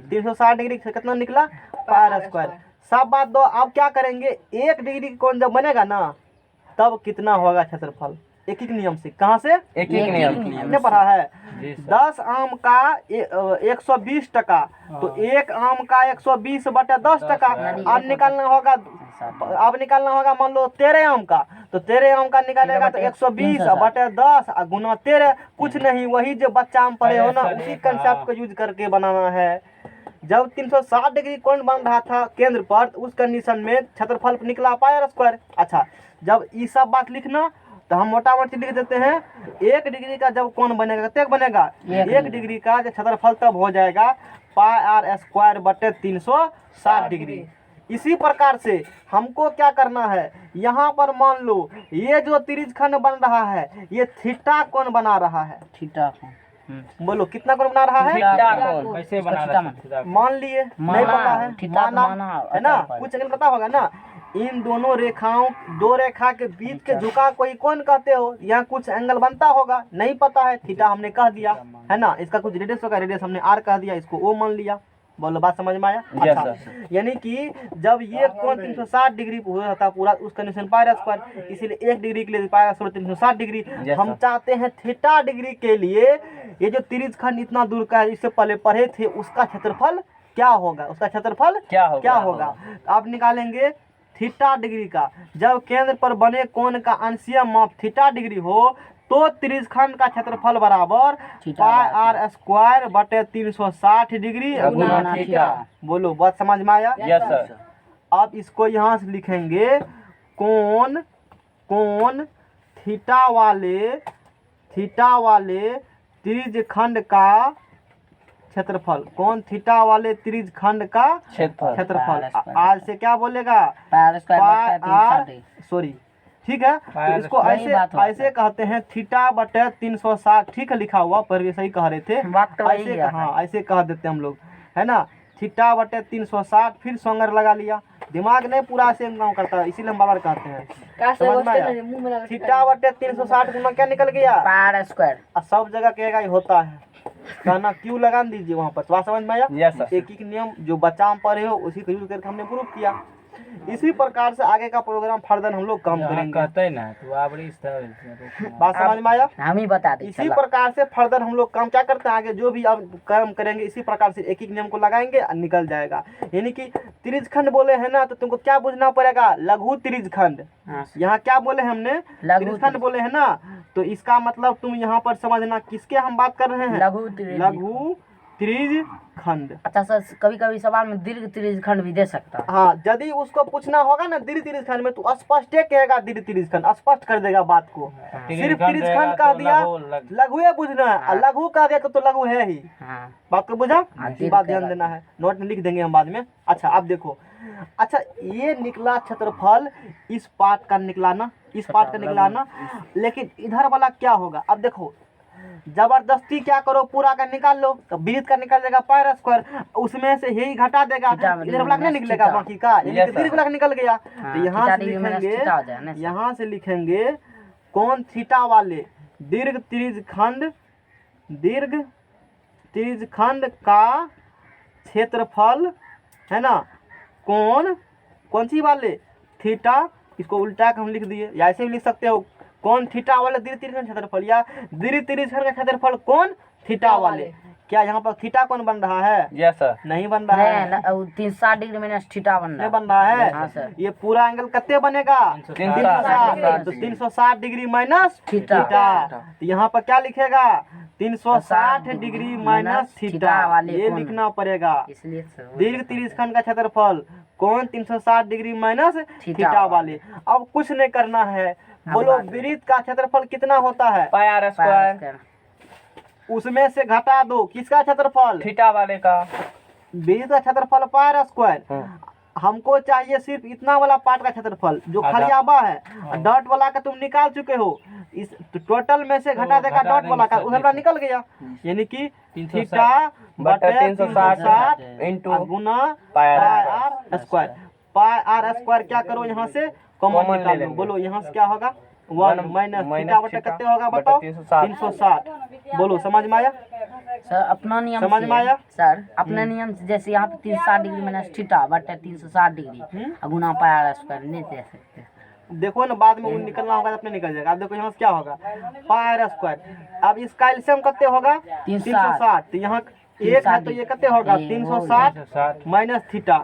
A: 360 डिग्री से कितना निकला? पाई आर स्क्वायर। सब बात दो। अब क्या करेंगे, 1 डिग्री कोण जब बनेगा ना तब कितना होगा क्षेत्रफल? एक नियम से। कहाँ से? एक नियम ने पढ़ा है। 10 आम का 120 टका, तो 1 आम का 120 बटे 10 टका। अब निकालना होगा मान लो 13 आम का, तो 13 आम का निकालेगा तो 120 बटे 10 गुना 13। कुछ नहीं, वही जो बच्चा आम पढ़े हो ना, उसी कंसेप्ट को यूज करके बनाना है। जब 360 डिग्री कोण बन रहा था केंद्र पर, तो उस कंडीशन में क्षेत्रफल निकला पाई आर स्क्वायर। अच्छा, जब ये सब बात लिखना तो हम मोटा मोटी लिख देते हैं 1 डिग्री का जब कोण बनेगा कितने बनेगा 1 डिग्री का, जब क्षेत्रफल तब हो जाएगा पाई आर स्क्वायर बटे 360 डिग्री। इसी प्रकार से हमको क्या करना है, यहाँ पर मान लो ये जो त्रिज्य खंड बन रहा है ये थीटा कोण बना रहा है।
C: थीटा
A: बोलो कितना कोण बना रहा है?
B: कैसे बना रहा है?
A: मान लिए नहीं पता है,
C: थीटा
A: माना है ना, कुछ अगर पता होगा ना। इन दोनों रेखाओं, दो रेखा के बीच के झुका कोई कोण कहते हो, यहाँ कुछ एंगल बनता होगा, नहीं पता है, थीटा हमने कह दिया है ना। इसका कुछ रेडियस होगा, रेडियस हमने आर कह दिया, इसको ओ मान लिया। बोलो बात समझ में आया? अच्छा, यानी कि जब ये कोण 360 डिग्री हो रहा था पूरा, उस कंडीशन पाई आर स्क्वायर, इसीलिए 1 डिग्री के लिए पाई आर स्क्वायर 360 डिग्री। हम चाहते हैं थीटा डिग्री के लिए ये जो त्रिज्य खंड इतना दूर का है, इससे पहले पढ़े थे, उसका क्षेत्रफल क्या होगा, उसका क्षेत्रफल क्या होगा। आप निकालेंगे थीटा डिग्री का। जब केंद्र पर बने कोण का अंशीय माप थीटा डिग्री हो तो त्रिज्य खंड का क्षेत्रफल बराबर पाई आर स्क्वायर बटे 360 डिग्री गुना थीटा। बोलो बात समझ में आया?
B: Yes sir.
A: अब इसको यहाँ से लिखेंगे कोण थीटा वाले त्रिज्य खंड का क्षेत्रफल, कोण थीटा वाले त्रिज्य खंड का क्षेत्रफल। आज से क्या बोलेगा? सॉरी, ठीक है, तो इसको ऐसे कहते हैं थीटा बटे 360। ठीक है, लिखा हुआ पर सही कह रहे थे, ऐसे हाँ ऐसे कह देते हम लोग, है ना। थीटा बटे 360, फिर सोंगर लगा लिया, दिमाग नहीं पूरा ऐसे काम करता है, इसीलिए हम बार कहते हैं। समझ में आया? थीटा बटे 360 गुना क्या निकल गया?
C: पाई आर स्क्वायर।
A: सब जगह कहेगा ही होता है, कहना क्यों लगा दीजिए वहाँ पर। बात समझ में आया? एक एक नियम जो बच्चा हम पढ़े हो उसी को यूज करके हमने प्रूव किया। इसी प्रकार से आगे का प्रोग्राम फर्दर हम लोग काम करेंगे।
B: कहते हैं ना तो आप
A: बात समझ में आया?
C: हम ही बता दें।
A: इसी प्रकार से फर्दर हम लोग काम क्या करते हैं, आगे जो भी अब काम करेंगे इसी प्रकार से एक एक नियम को लगाएंगे और निकल जाएगा। यानी कि त्रिज्य खंड बोले हैं ना, तो तुमको क्या बुझना पड़ेगा? लघु त्रिज्य खंड। यहाँ क्या बोले हमने? त्रिज्य खंड बोले हैं ना, तो इसका मतलब तुम यहाँ पर समझना किसके हम बात कर रहे हैं? लघु त्रिज्य खंड।
C: अच्छा सर, कभी कभी सवाल में दीर्घ त्रिज्य खंड भी दे सकता है।
A: हाँ, यदि उसको पूछना होगा ना दीर्घ त्रिज्य खंड में, तो स्पष्ट कहेगा दीर्घ त्रिज्य खंड, स्पष्ट कर देगा बात को। सिर्फ त्रिज्य खंड कह दिया, लघु बुझना है, लघु कह दिया तो लघु है ही। बात को बुझा? बात ध्यान देना है, नोट में लिख देंगे हम बाद में। अच्छा, आप देखो, अच्छा ये निकला क्षेत्रफल, इस पार्ट का निकला ना, इस पार्ट का निकला ना, लेकिन इधर वाला क्या होगा? अब देखो, जबरदस्ती क्या करो, पूरा का निकाल लो तो वृत्त का निकल जाएगा पाई आर स्क्वायर, उसमें से यही घटा देगा, इधर वाला नहीं निकलेगा बाकी का, यानी कि दीर्घ वाला निकल गया। तो यहाँ से लिखेंगे, यहाँ से लिखेंगे कोण थीटा वाले दीर्घ त्रिज्य खंड का क्षेत्रफल, है ना। कौन सी वाले? थीटा। इसको उल्टा हम लिख दिए, या ऐसे भी लिख सकते हो, कोण थीटा वाले दीर्घ त्रिज्य खंड क्षेत्रफल, या दीर्घ त्रिज्य खंड का क्षेत्रफल कोण थीटा वाले। क्या यहाँ पर थीटा कोण बन रहा है?
B: Yes sir.
A: नहीं बन रहा है,
C: 360 डिग्री माइनस थीटा बन रहा है।
A: नहीं बन रहा है।
C: हाँ सर।
A: ये पूरा एंगल कितने बनेगा? 360। तो 360 डिग्री माइनस थीटा। तो यहाँ पर क्या लिखेगा? 360 डिग्री माइनस थीटा, ये लिखना पड़ेगा। दीर्घ त्रिज्य खंड का क्षेत्रफल कोण 360 डिग्री माइनस थीटा वाले। अब कुछ नहीं करना है, बोलो वृत्त का क्षेत्रफल कितना होता है?
B: पाई आर स्क्वायर।
A: उसमें से घटा दो, किसका क्षेत्रफल?
B: थीटा वाले का।
A: वृत्त का क्षेत्रफल पाई आर स्क्वायर। हमको चाहिए सिर्फ इतना वाला पार्ट का क्षेत्रफल जो खलियाबा है। डॉट वाला का तुम निकाल चुके हो, इस टोटल में से घटा देगा डॉट वाला का, उधर वाला निकल गया। यानी कि थीटा बटे 360 इंटू गुना pi r square. Pi r square क्या करो, यहाँ से कॉमन निकाल लो। बोलो यहाँ से क्या होगा? 1 माइनस थीटा बटे कितने होगा बताओ? 360। बोलो समझ में आया
C: सर? अपना नियम
A: समझ में आया
C: सर? अपना नियम से जैसे यहाँ पे 360 डिग्री माइनस थीटा बटे 360 डिग्री गुना पाई आर स्क्वायर नहीं दे सकते।
A: देखो ना, बाद में निकलना होगा अपने निकल जाएगा। अब देखो यहाँ से क्या होगा? पाई आर स्क्वायर। अब इसका एलसीएम कितने होगा? 360। तो यहाँ एक है तो ये कितने होगा? 360 माइनस थीटा,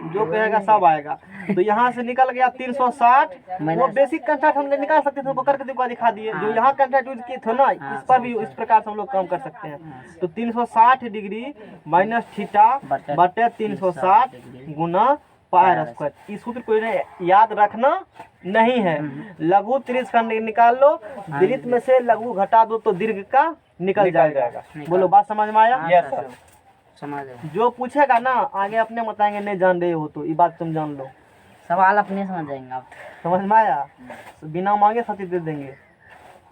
A: जो कहेगा सब आएगा। तो यहाँ से निकल गया 360। वो बेसिक कंस्ट्रक्ट हम निकाल सकते थे, वो करके दिखा दिए। जो यहाँ कंस्ट्रक्ट यूज किए थे ना, इस पर भी इस प्रकार से हम लोग काम कर सकते हैं। तो 360 डिग्री माइनस थीटा बटे 360 गुना पाई स्क्वायर। इस सूत्र को याद रखना नहीं है। लघु त्रिज्यखंड निकाल लो, दीर्घ में से लघु घटा दो तो दीर्घ का निकल जाएगा। बोलो, बात समझ में आया?
B: यस सर,
C: समझ गए।
A: जो पूछेगा ना आगे अपने बताएंगे, नहीं जान रहे हो तो ये बात तुम जान लो।
C: सवाल अपने समझ जाएंगे आप।
A: समझ में आया? बिना मांगे सती दे देंगे।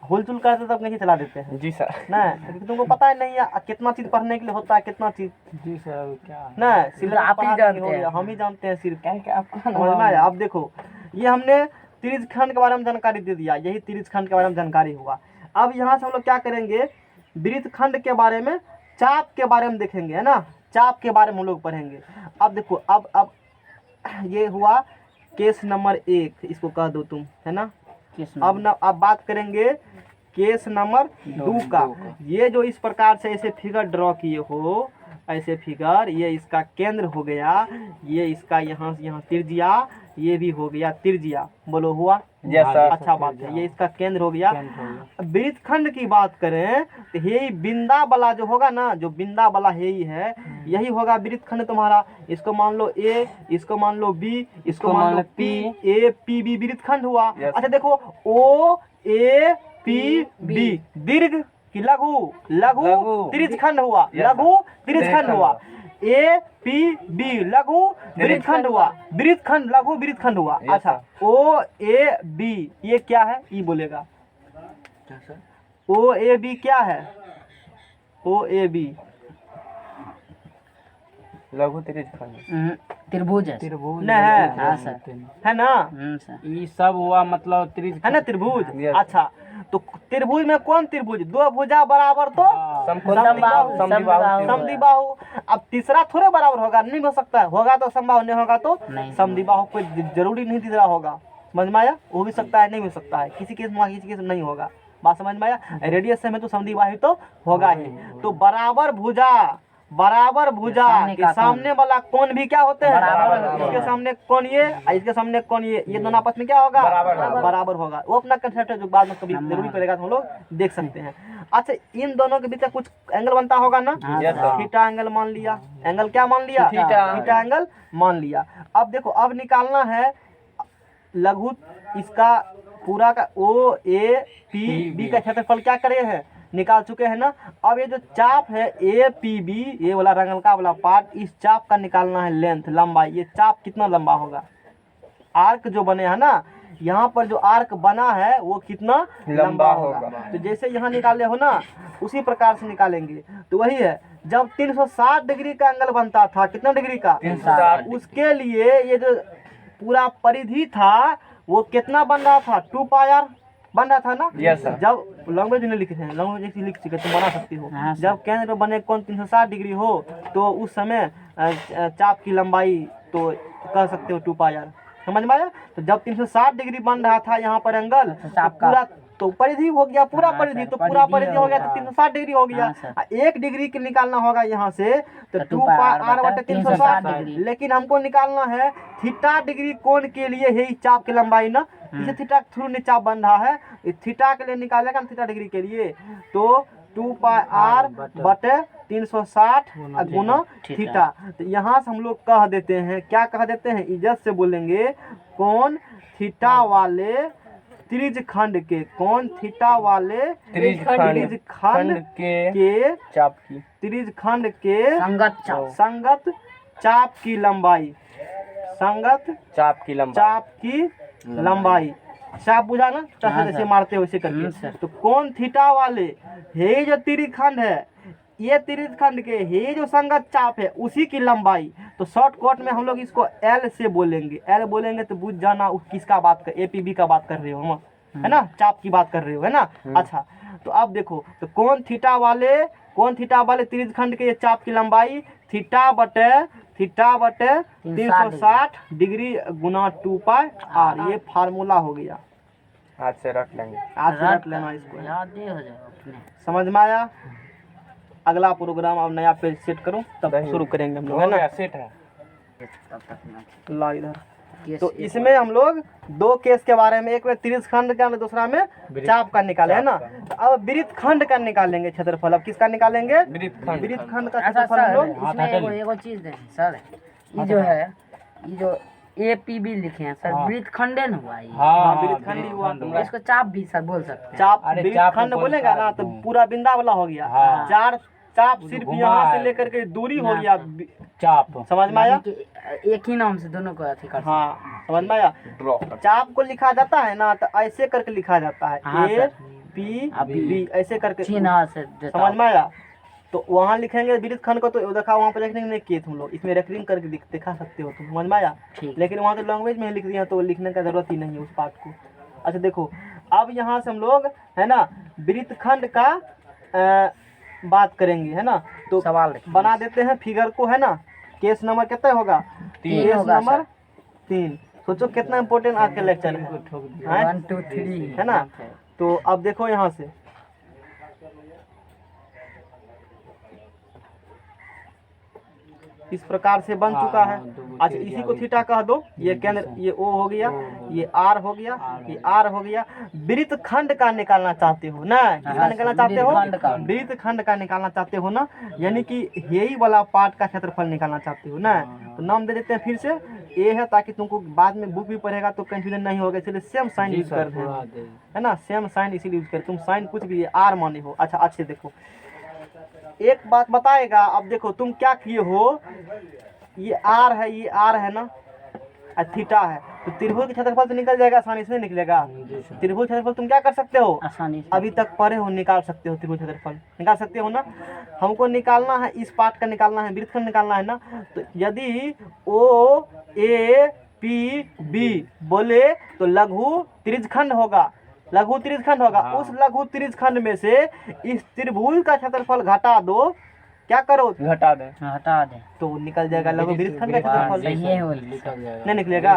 A: हुलचुल करते तब नहीं चला देते हैं
B: जी सर।
A: ना, क्योंकि तुमको पता ही नहीं है कितना चीज पढ़ने के लिए होता है, कितना चीज।
B: जी सर, क्या
A: ना सिर्फ
C: आप ही जानते
A: हो गया,
C: हैं।
A: हम ही जानते हैं सिर्फ।
B: क्या आपको
A: समझ में आया? अब देखो, ये हमने त्रिज्यखंड के बारे में जानकारी दे दिया, यही त्रिज्यखंड के बारे में जानकारी हुआ। अब यहाँ से हम लोग क्या करेंगे, वृत्तखंड के बारे में, चाप के बारे में देखेंगे, है ना। चाप के बारे में हम लोग पढ़ेंगे। अब देखो, अब ये हुआ केस नंबर 1, इसको कह दो तुम, है ना। अब बात करेंगे केस नंबर 2 का। ये जो इस प्रकार से ऐसे फिगर ड्रॉ किए हो, ऐसे फिगर, ये इसका केंद्र हो गया, ये इसका यहाँ से यहाँ त्रिज्या, ये भी हो गया त्रिज्या। बोलो, हुआ?
B: Yes sir.
A: अच्छा बात है, ये इसका केंद्र हो गया। वृत्तखंड की बात करें तो यही बिंदा वाला जो होगा ना, जो बिंदा वाला यही है, यही होगा वृत्तखंड तुम्हारा। इसको मान लो ए, इसको मान लो बी, इसको मान लो पी। ए पी बी वृत्तखंड हुआ। अच्छा देखो, ओ ए पी बी दीर्घ कि लघु? लघु त्रिज्यखंड हुआ। लघु त्रिज्यखंड हुआ। ए पी बी लघु वृत्तखंड हुआ। वृत्तखंड लघु वृत्तखंड हुआ। अच्छा, ओ ए बी ये क्या है? ई बोलेगा। ओ ए बी क्या है? ओ ए बी
B: लघु त्रिज्यखंड
C: त्रिभुज है।
A: न है?
C: हाँ सर,
A: है ना?
C: सर।
B: ये सब हुआ मतलब त्रिज्य,
A: है ना, त्रिभुज। अच्छा, तो त्रिभुज में कौन त्रिभुज? दो भुजा बराबर तो समद्विबाहु। अब तीसरा थोड़े बराबर होगा, नहीं हो सकता है। होगा तो समबाहु, नहीं होगा तो समद्विबाहु। कोई जरूरी नहीं तीसरा होगा। समझ में आया? हो भी सकता है, नहीं हो सकता है। किसी केस में किसी केस में नहीं होगा। बात समझ में आया? रेडियस में तो समद्विबाहु तो होगा ही। तो बराबर भुजा के सामने वाला कोण भी क्या होते हैं? इसके सामने कोण ये, इसके सामने कोण ये दोनों आपस में क्या होगा? बराबर होगा। वो अपना कंसेप्ट है, जो बाद में कभी जरूरी पड़ेगा तो हम लोग देख सकते हैं। अच्छा, इन दोनों के बीच में कुछ एंगल बनता होगा ना। थीटा एंगल मान लिया। एंगल क्या मान लिया? थीटा एंगल मान लिया। अब देखो, अब निकालना है लघु, इसका पूरा का ओ ए पी बी का क्षेत्रफल क्या करे हैं, निकाल चुके हैं ना। अब ये जो चाप है ए पी बी, ये वाला रंगलका वाला पार्ट, इस चाप का निकालना है लेंथ, लंबाई। ये चाप कितना लंबा होगा? आर्क जो बने हैं ना, यहाँ पर जो आर्क बना है वो कितना लंबा होगा। तो जैसे यहाँ निकाले हो ना, उसी प्रकार से निकालेंगे। तो वही है, जब 360 डिग्री का एंगल बनता था, कितना डिग्री का? 360। उसके लिए ये जो पूरा परिधि था वो कितना बन रहा था? 2 पाई आर बन रहा था ना।
B: Yes sir.
A: जब लैंग्वेज नहीं लिखे थे, लैंग्वेज लिख चुके, तुम बना सकती हो। जब केंद्र में बने कोण 360 डिग्री हो, तो उस समय चाप की लंबाई तो कह सकते हो 2 पाई आर। समझ में आया? तो जब 360 डिग्री बन रहा था यहाँ पर एंगल, तो पूरा तो परिधि हो गया, पूरा परिधि, तो पूरा परिधि हो गया तो 360 डिग्री हो गया। 1 डिग्री के निकालना होगा यहाँ से, तो 2 पाई आर बटे 360। लेकिन हमको निकालना है थीटा डिग्री कोण के लिए, यही चाप की लंबाई ना, इसे थीटा के थ्रू चाप बन रहा है, थीटा के लिए निकालेगा ना, थीटा डिग्री के लिए। तो 2 पाई आर बटे 360 गुना थीटा। तो यहाँ से हम लोग कह देते हैं, क्या कह देते हैं, इज्जत से बोलेंगे, कोण थीटा वाले त्रिज्यखंड के, कोण थीटा वाले त्रिज्यखंड के
B: चाप की,
A: त्रिज्यखंड के
C: संगत
A: चाप की लंबाई, संगत
B: चाप की
A: लंबाई। चाप बुझा ना, जैसे मारते हो वैसे करके। तो कोण थीटा वाले ये जो त्रिज्यखंड है, ये त्रिज्यखंड के ये जो संगत चाप है, उसी की लंबाई। तो शॉर्टकट में हम लोग इसको एल से बोलेंगे। एल बोलेंगे तो बुझ जाना किसका बात कर, एपीबी का बात कर रहे हो हम, है ना, चाप की बात कर रहे हो, है ना। अच्छा, तो अब देखो, तो कोण थीटा वाले त्रिज्यखंड के ये चाप की लंबाई थीटा बटे 360 डिग्री गुना 2 पाई आर। ये फार्मूला हो गया।
B: आज से रख लेंगे,
A: आज से रख लेना इसको,
C: याद ही हो जाएगा अपने।
A: समझ में आया? अगला प्रोग्राम अब नया पेज सेट करूं तब शुरू करेंगे हम लोग, है ना।
B: सेट है।
C: तब तक ना
A: ला इधर।
C: केस
A: तो
C: एक
A: इसमें हम लोग दो केस के बारे में, एक में त्रिज खंड का, दूसरा में चाप का निकाले है ना। तो अब वृत्त खंड का निकालेंगे क्षेत्रफल। अब किसका निकालेंगे? वृत्त खंड का
C: अच्छा
A: क्षेत्रफल हम
C: सर,
A: लोग।
C: इसमें एगो चीज देखें सर, ये जो है, ये जो APB लिखे हैं सर, वृत्त खंडे न हुआ ये।
A: हाँ, वृत्त खंड ही हुआ।
C: इसको चाप भी सर बोल सकते हैं।
A: चाप वृत्त खंड बोलेगा ना तो पूरा बिंदा वाला हो गया। चार चाप सिर्फ यहाँ से लेकर के दूरी हो गया चाप। समझ में आया?
C: यानी कि एक ही नाम से दोनों को अथी कर।
A: हाँ, समझ में आया? चाप को लिखा जाता है ना तो ऐसे करके लिखा जाता है,
C: हाँ सर।
A: APB ऐसे करके।
C: चिन्ह से देता
A: समझ में आया? तो वहाँ लिखेंगे वृत्त खंड को, तो देखा वहाँ पर रेकरिंग नहीं किए तुम लोग, इसमें रेकरिंग करके दिखा सकते हो तुम। समझ में आया?
C: ठीक।
A: लेकिन वहाँ तो लैंग्वेज में ही लिख दिया, तो लिखने का जरूरत ही नहीं है उस पार्ट को। अच्छा देखो, अब यहाँ से हम लोग है ना वृत्त खंड का बात करेंगे है ना। तो
C: सवाल
A: बना देते हैं फिगर को है ना। केस नंबर कितना होगा?
C: 3
A: केस
C: होगा
A: नंबर 3। सोचो कितना इम्पोर्टेंट आज का लेक्चर है,
C: 1 2 3
A: है ना। तो अब देखो यहाँ से इस प्रकार से बन चुका है। अच्छा इसी को थीटा कह दो। ये केंद्र, ये O हो गया, ये R हो गया, ये R हो गया। वृत्त खंड का निकालना चाहते हो ना? किसका निकालना चाहते हो? वृत्त खंड का निकालना चाहते हो ना, यानी कि यही वाला पार्ट का क्षेत्रफल निकालना चाहते हो ना। तो नाम दे देते हैं फिर से A है, ताकि तुमको बाद में बुक भी पढ़ेगा तो कंफ्यूजन नहीं होगा, इसलिए सेम साइन यूज कर रहे हैं है ना। सेम साइन इसीलिए यूज कर, तुम साइन कुछ भी R माने हो। अच्छा अच्छे देखो, एक बात बताएगा। अब देखो तुम क्या किए हो, ये R है, ये R है ना, थीटा है, तो त्रिभुज का क्षेत्रफल तो निकल जाएगा आसानी से, निकलेगा। त्रिभुज क्षेत्रफल तुम क्या कर सकते हो?
C: आसानी से
A: अभी तक पढ़े हो, निकाल सकते हो। त्रिभुज क्षेत्रफल निकाल सकते हो ना। हमको निकालना है, इस पार्ट का निकालना है, वृत्तखंड निकालना है ना। तो यदि OAPB बोले तो लघु त्रिज्यखंड होगा, लघु त्रिज्यखंड होगा। उस लघु त्रिज्यखंड में से इस त्रिभुज का क्षेत्रफल घटा दो। क्या करो?
B: घटा दे।
A: तो निकल जाएगा लघु वृत्तखंड का क्षेत्रफल। नहीं निकलेगा?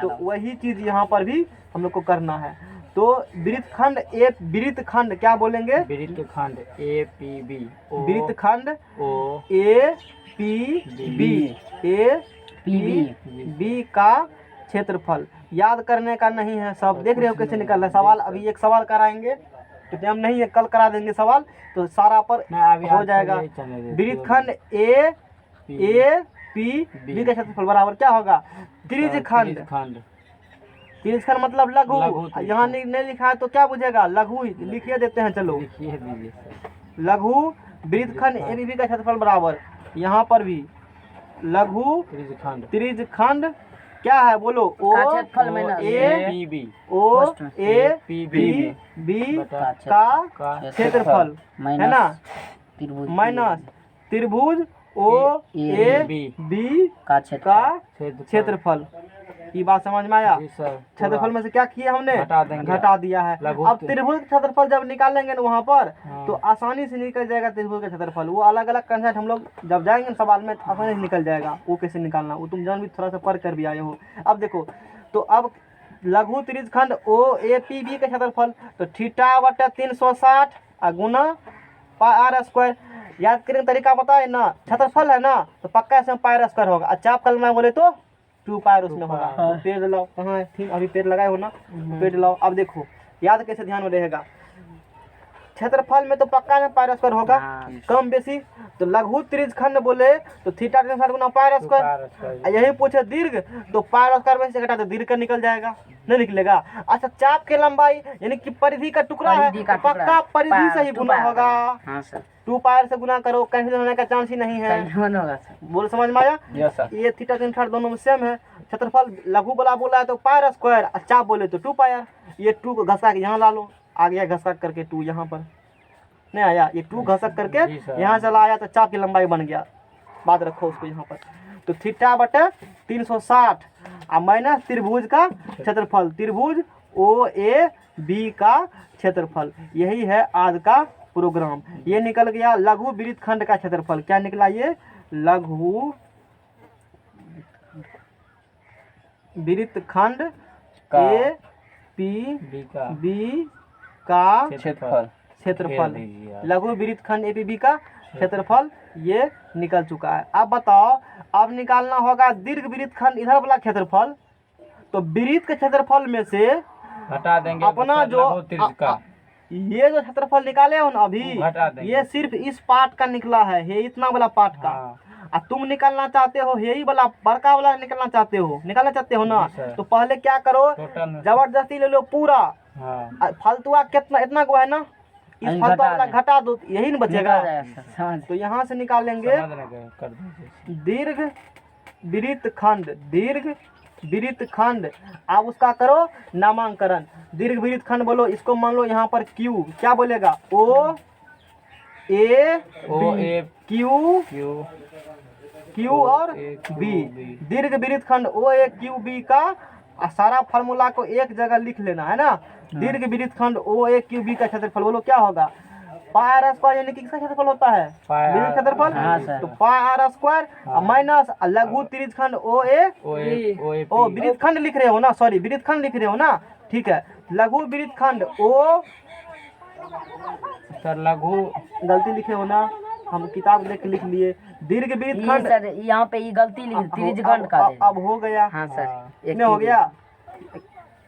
A: तो वही चीज यहाँ पर भी हम लोग को करना है। तो वृत्तखंड वृत्तखंड क्या बोलेंगे?
B: वृत्तखंड APB,
A: वृत्तखंड APB का क्षेत्रफल याद करने का नहीं है। सब देख रहे हो कैसे निकल रहा है सवाल। अभी एक सवाल कराएंगे तो टाइम नहीं है, कल करा देंगे सवाल, तो सारा पर हो जाएगा। वृत्तखंड APB का क्षेत्रफल बराबर क्या होगा? त्रिज्यखंड। त्रिज्यखंड मतलब लघु। यहाँ नहीं लिखा है तो क्या बुझेगा? लघु लिखिए देते हैं। चलो लघु वृत्तखंड APB का क्षेत्रफल बराबर, यहाँ पर भी लघु त्रिज्यखंड क्या है बोलो? OAPB का क्षेत्रफल है ना, माइनस त्रिभुज OAB का क्षेत्रफल। ये बात समझ में आया? क्षेत्रफल में से क्या किया हमने? घटा दिया है। अब त्रिभुज का क्षेत्रफल जब निकालेंगे ना वहाँ पर, तो आसानी से निकल जाएगा त्रिभुज का क्षेत्रफल। वो अलग अलग कंसेप्ट हम लोग जब जाएंगे सवाल में तो आसानी से निकल जाएगा। वो कैसे निकालना वो तुम जान भी थोड़ा सा पढ़ कर भी आए हो। अब देखो, तो अब लघु त्रिज्यखंड OAPB का क्षेत्रफल, तो थीटा बटा 360 गुना पाई R²। याद करने का तरीका बताए ना, क्षेत्रफल है ना तो पक्का इसमें पाई R² होगा। चाप कलमा बोले तो 2 पाई उसमें होगा। पेड़ लाओ, कहाँ है? ठीक, अभी पेड़ लगाए हो ना, पेड़ लाओ। अब देखो याद कैसे ध्यान में रहेगा, क्षेत्रफल में तो पक्का में पाई R² होगा, कम बेसी। तो लघु त्रिज्यखंड बोले तो थीटा 360 गुना पाई R²। यही पूछे दीर्घ तो पाई R² में से घटा तो दीर्घ का निकल जाएगा, नहीं निकलेगा। अच्छा चाप के लंबाई यानी कि परिधि का टुकड़ा है तो पक्का परिधि से ही गुना होगा। 2 पाई से गुना करो, कैंसिल होने का चांस ही नहीं है। बोल समझ में आया? ये थीटा 360 दोनों में सेम है। क्षेत्रफल लघु वाला बोला है तो पाई R², चाप बोले तो 2 पाई। ये 2 को घसा के यहाँ ला लो, आ गया घसक करके 2 यहाँ पर नहीं आया। ये 2 घसक करके यहाँ चला आया तो चाप की लंबाई बन गया। बात रखो उसको यहाँ पर। तो थीटा बटे 360 माइनस त्रिभुज का क्षेत्रफल, त्रिभुज OAB का क्षेत्रफल। यही है आज का प्रोग्राम। ये निकल गया लघु वृत्तखंड का क्षेत्रफल। क्या निकला? ये लघु वृत्तखंड APB का क्षेत्रफल। लघु वृत्तखंड APB का क्षेत्रफल ये निकल चुका है। अब बताओ, अब निकालना होगा दीर्घ वृत्त खंड इधर वाला क्षेत्रफल। तो वृत्त के क्षेत्रफल में से
B: घटा देंगे
A: अपना जो ये जो क्षेत्रफल निकाले हो ना अभी, ये सिर्फ इस पार्ट का निकला है, ये इतना वाला पार्ट का। और तुम निकालना चाहते हो यही वाला बड़का वाला निकालना चाहते हो ना, तो पहले क्या करो, जबरदस्ती ले लो पूरा। फालतुआ कितना इतना को है ना, इस फालतू वाला घटा दो, यही न बचेगा। तो यहाँ से निकालेंगे दीर्घ वृत्त खंड। आप उसका करो नामांकरण। दीर्घ वृत्त खंड बोलो, इसको मान लो यहाँ पर क्यू, क्या बोलेगा, ओ ए क्यू और बी। दीर्घ वृत्त खंड ओ ए क्यू बी का सारा फार्मूला को एक जगह लिख लेना है ना। दीर्घ वृत्त खंड ओ ए क्यू बी का क्षेत्रफल बोलो क्या होगा, पाई आर स्क्वायर, यानी कि किसका क्षेत्रफल होता है, वृत्त क्षेत्रफल। तो पाई आर स्क्वायर माइनस लघु त्रिज्यखंड ओ वृत्त खंड लिख रहे हो ना, सॉरी वृत्त खंड लिख रहे हो ना, ठीक है। लघु वृत्त खंड ओ,
B: सर लघु
A: गलती लिखे हो ना, हम किताब देख के लिख लिए। दीर्घ वृत्त खंड
C: सर यहाँ पे ये गलती लिखी त्रिज्यखंड का।
A: अब हो गया,
C: हाँ सर,
A: कितने हो गया,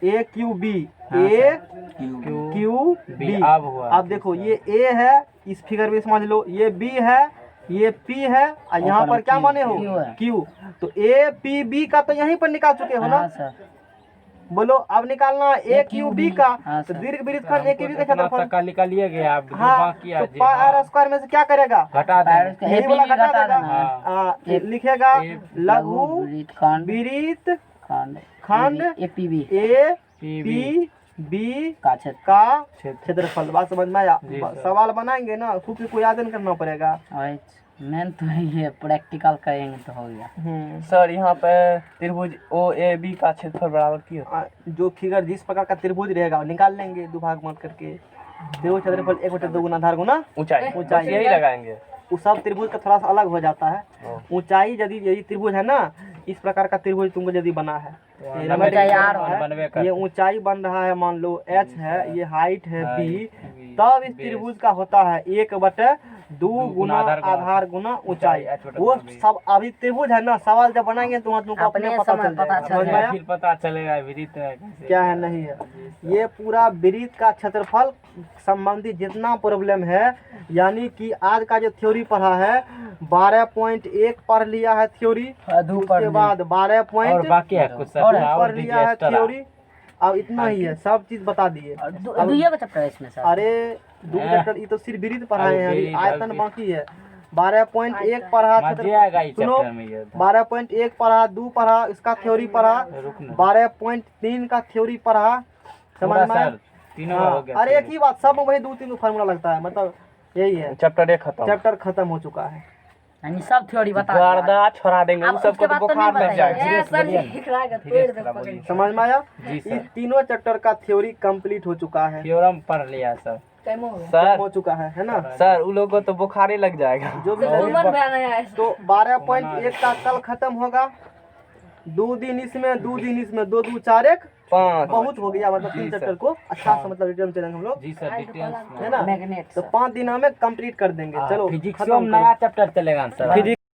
A: ए क्यू बी, ए क्यू बी। अब देखो ये ए है, इस फिगर में समझ लो, ये बी है, ये पी है, और यहाँ पर क्या माने हो, क्यू। तो ए पी बी का तो यहीं पर निकाल चुके हो ना। बोलो अब निकालना ए क्यू बी का। तो दीर्घ वृत्त खंड ए क्यू बी का क्षेत्रफल
B: निकालिए गया।
A: हाँ, तो पाई आर स्क्वायर में से क्या करेगा,
B: घटा देंगे,
A: यही वाला घटा देगा, लिखेगा लघु वृत्त खंड ए पी बी का क्षेत्रफल। बात समझ में आया। सवाल बनाएंगे ना, खुद को याद नहीं करना पड़ेगा,
C: मेन तो ये प्रैक्टिकल करेंगे तो हो गया।
B: सर यहाँ पे त्रिभुज ओ ए बी का क्षेत्रफल बराबर की होता है,
A: जो फिगर जिस प्रकार का त्रिभुज रहेगा निकाल लेंगे, दो भाग मत करके। त्रिभुज क्षेत्रफल 1/2 गुना आधार गुना ऊंचाई
B: यही लगाएंगे।
A: वो सब त्रिभुज का थोड़ा सा अलग हो जाता है। ऊंचाई यदि त्रिभुज है ना, इस प्रकार का त्रिभुज तुमको यदि बना है, ये ऊंचाई बन रहा है, मान लो h है, ये हाइट है b, तब इस त्रिभुज का होता है 1/2 गुना आधार गुना ऊंचाई। वो सब अभी त्रिभुज है ना, सवाल जब बनाएंगे तो तुमको अपने
B: पता चलेगा वृत्त
A: क्या है नहीं है। ये पूरा वृत्त का क्षेत्रफल संबंधी जितना प्रॉब्लम है, यानी कि आज का जो थ्योरी पढ़ा है 12.1 पढ़ लिया है थ्योरी, उसके बाद 12 पॉइंट
B: बाकी है कुछ
A: पढ़ लिया है थ्योरी। अब इतना ही है, सब चीज बता दिए।
C: चैप्टर है इसमें सर,
A: अरे 2 चैप्टर, ये तो सिर्फ वृत्त पढ़ाए हैं, अभी आयतन बाकी है। 12.1 पढ़ा, सुनो 12.1 पढ़ा, 2 पढ़ा, इसका थ्योरी पढ़ा, 12.3 का थ्योरी पढ़ा, समझ में आया? अरे एक ही बात, सब में वही 2-3 फार्मूला लगता है, मतलब यही है। चैप्टर खत्म हो चुका है,
C: सब थ्योरी बता
B: छोड़ा देंगे, उन सबको तो बुखार लग जाएगा।
A: समझ में आया? इस तीनों चैप्टर का थ्योरी कंप्लीट हो चुका है,
B: थ्योरम पढ़ लिया सर,
A: सर हो चुका है ना
B: सर। उन लोगों को तो बुखार ही लग जाएगा
A: जो भी। तो 12.1 का कल खत्म होगा, 2 दिन इसमें, 2 दिन इसमें, 2 2 4 1 5, बहुत हो गया, मतलब 3 चैप्टर को अच्छा से मतलब रिटर्न चलेंगे हम लोग,
B: जी सर,
A: है ना। तो 5 दिन में कंप्लीट कर देंगे। चलो
B: फिजिक्स में नया चैप्टर चलेगा सर।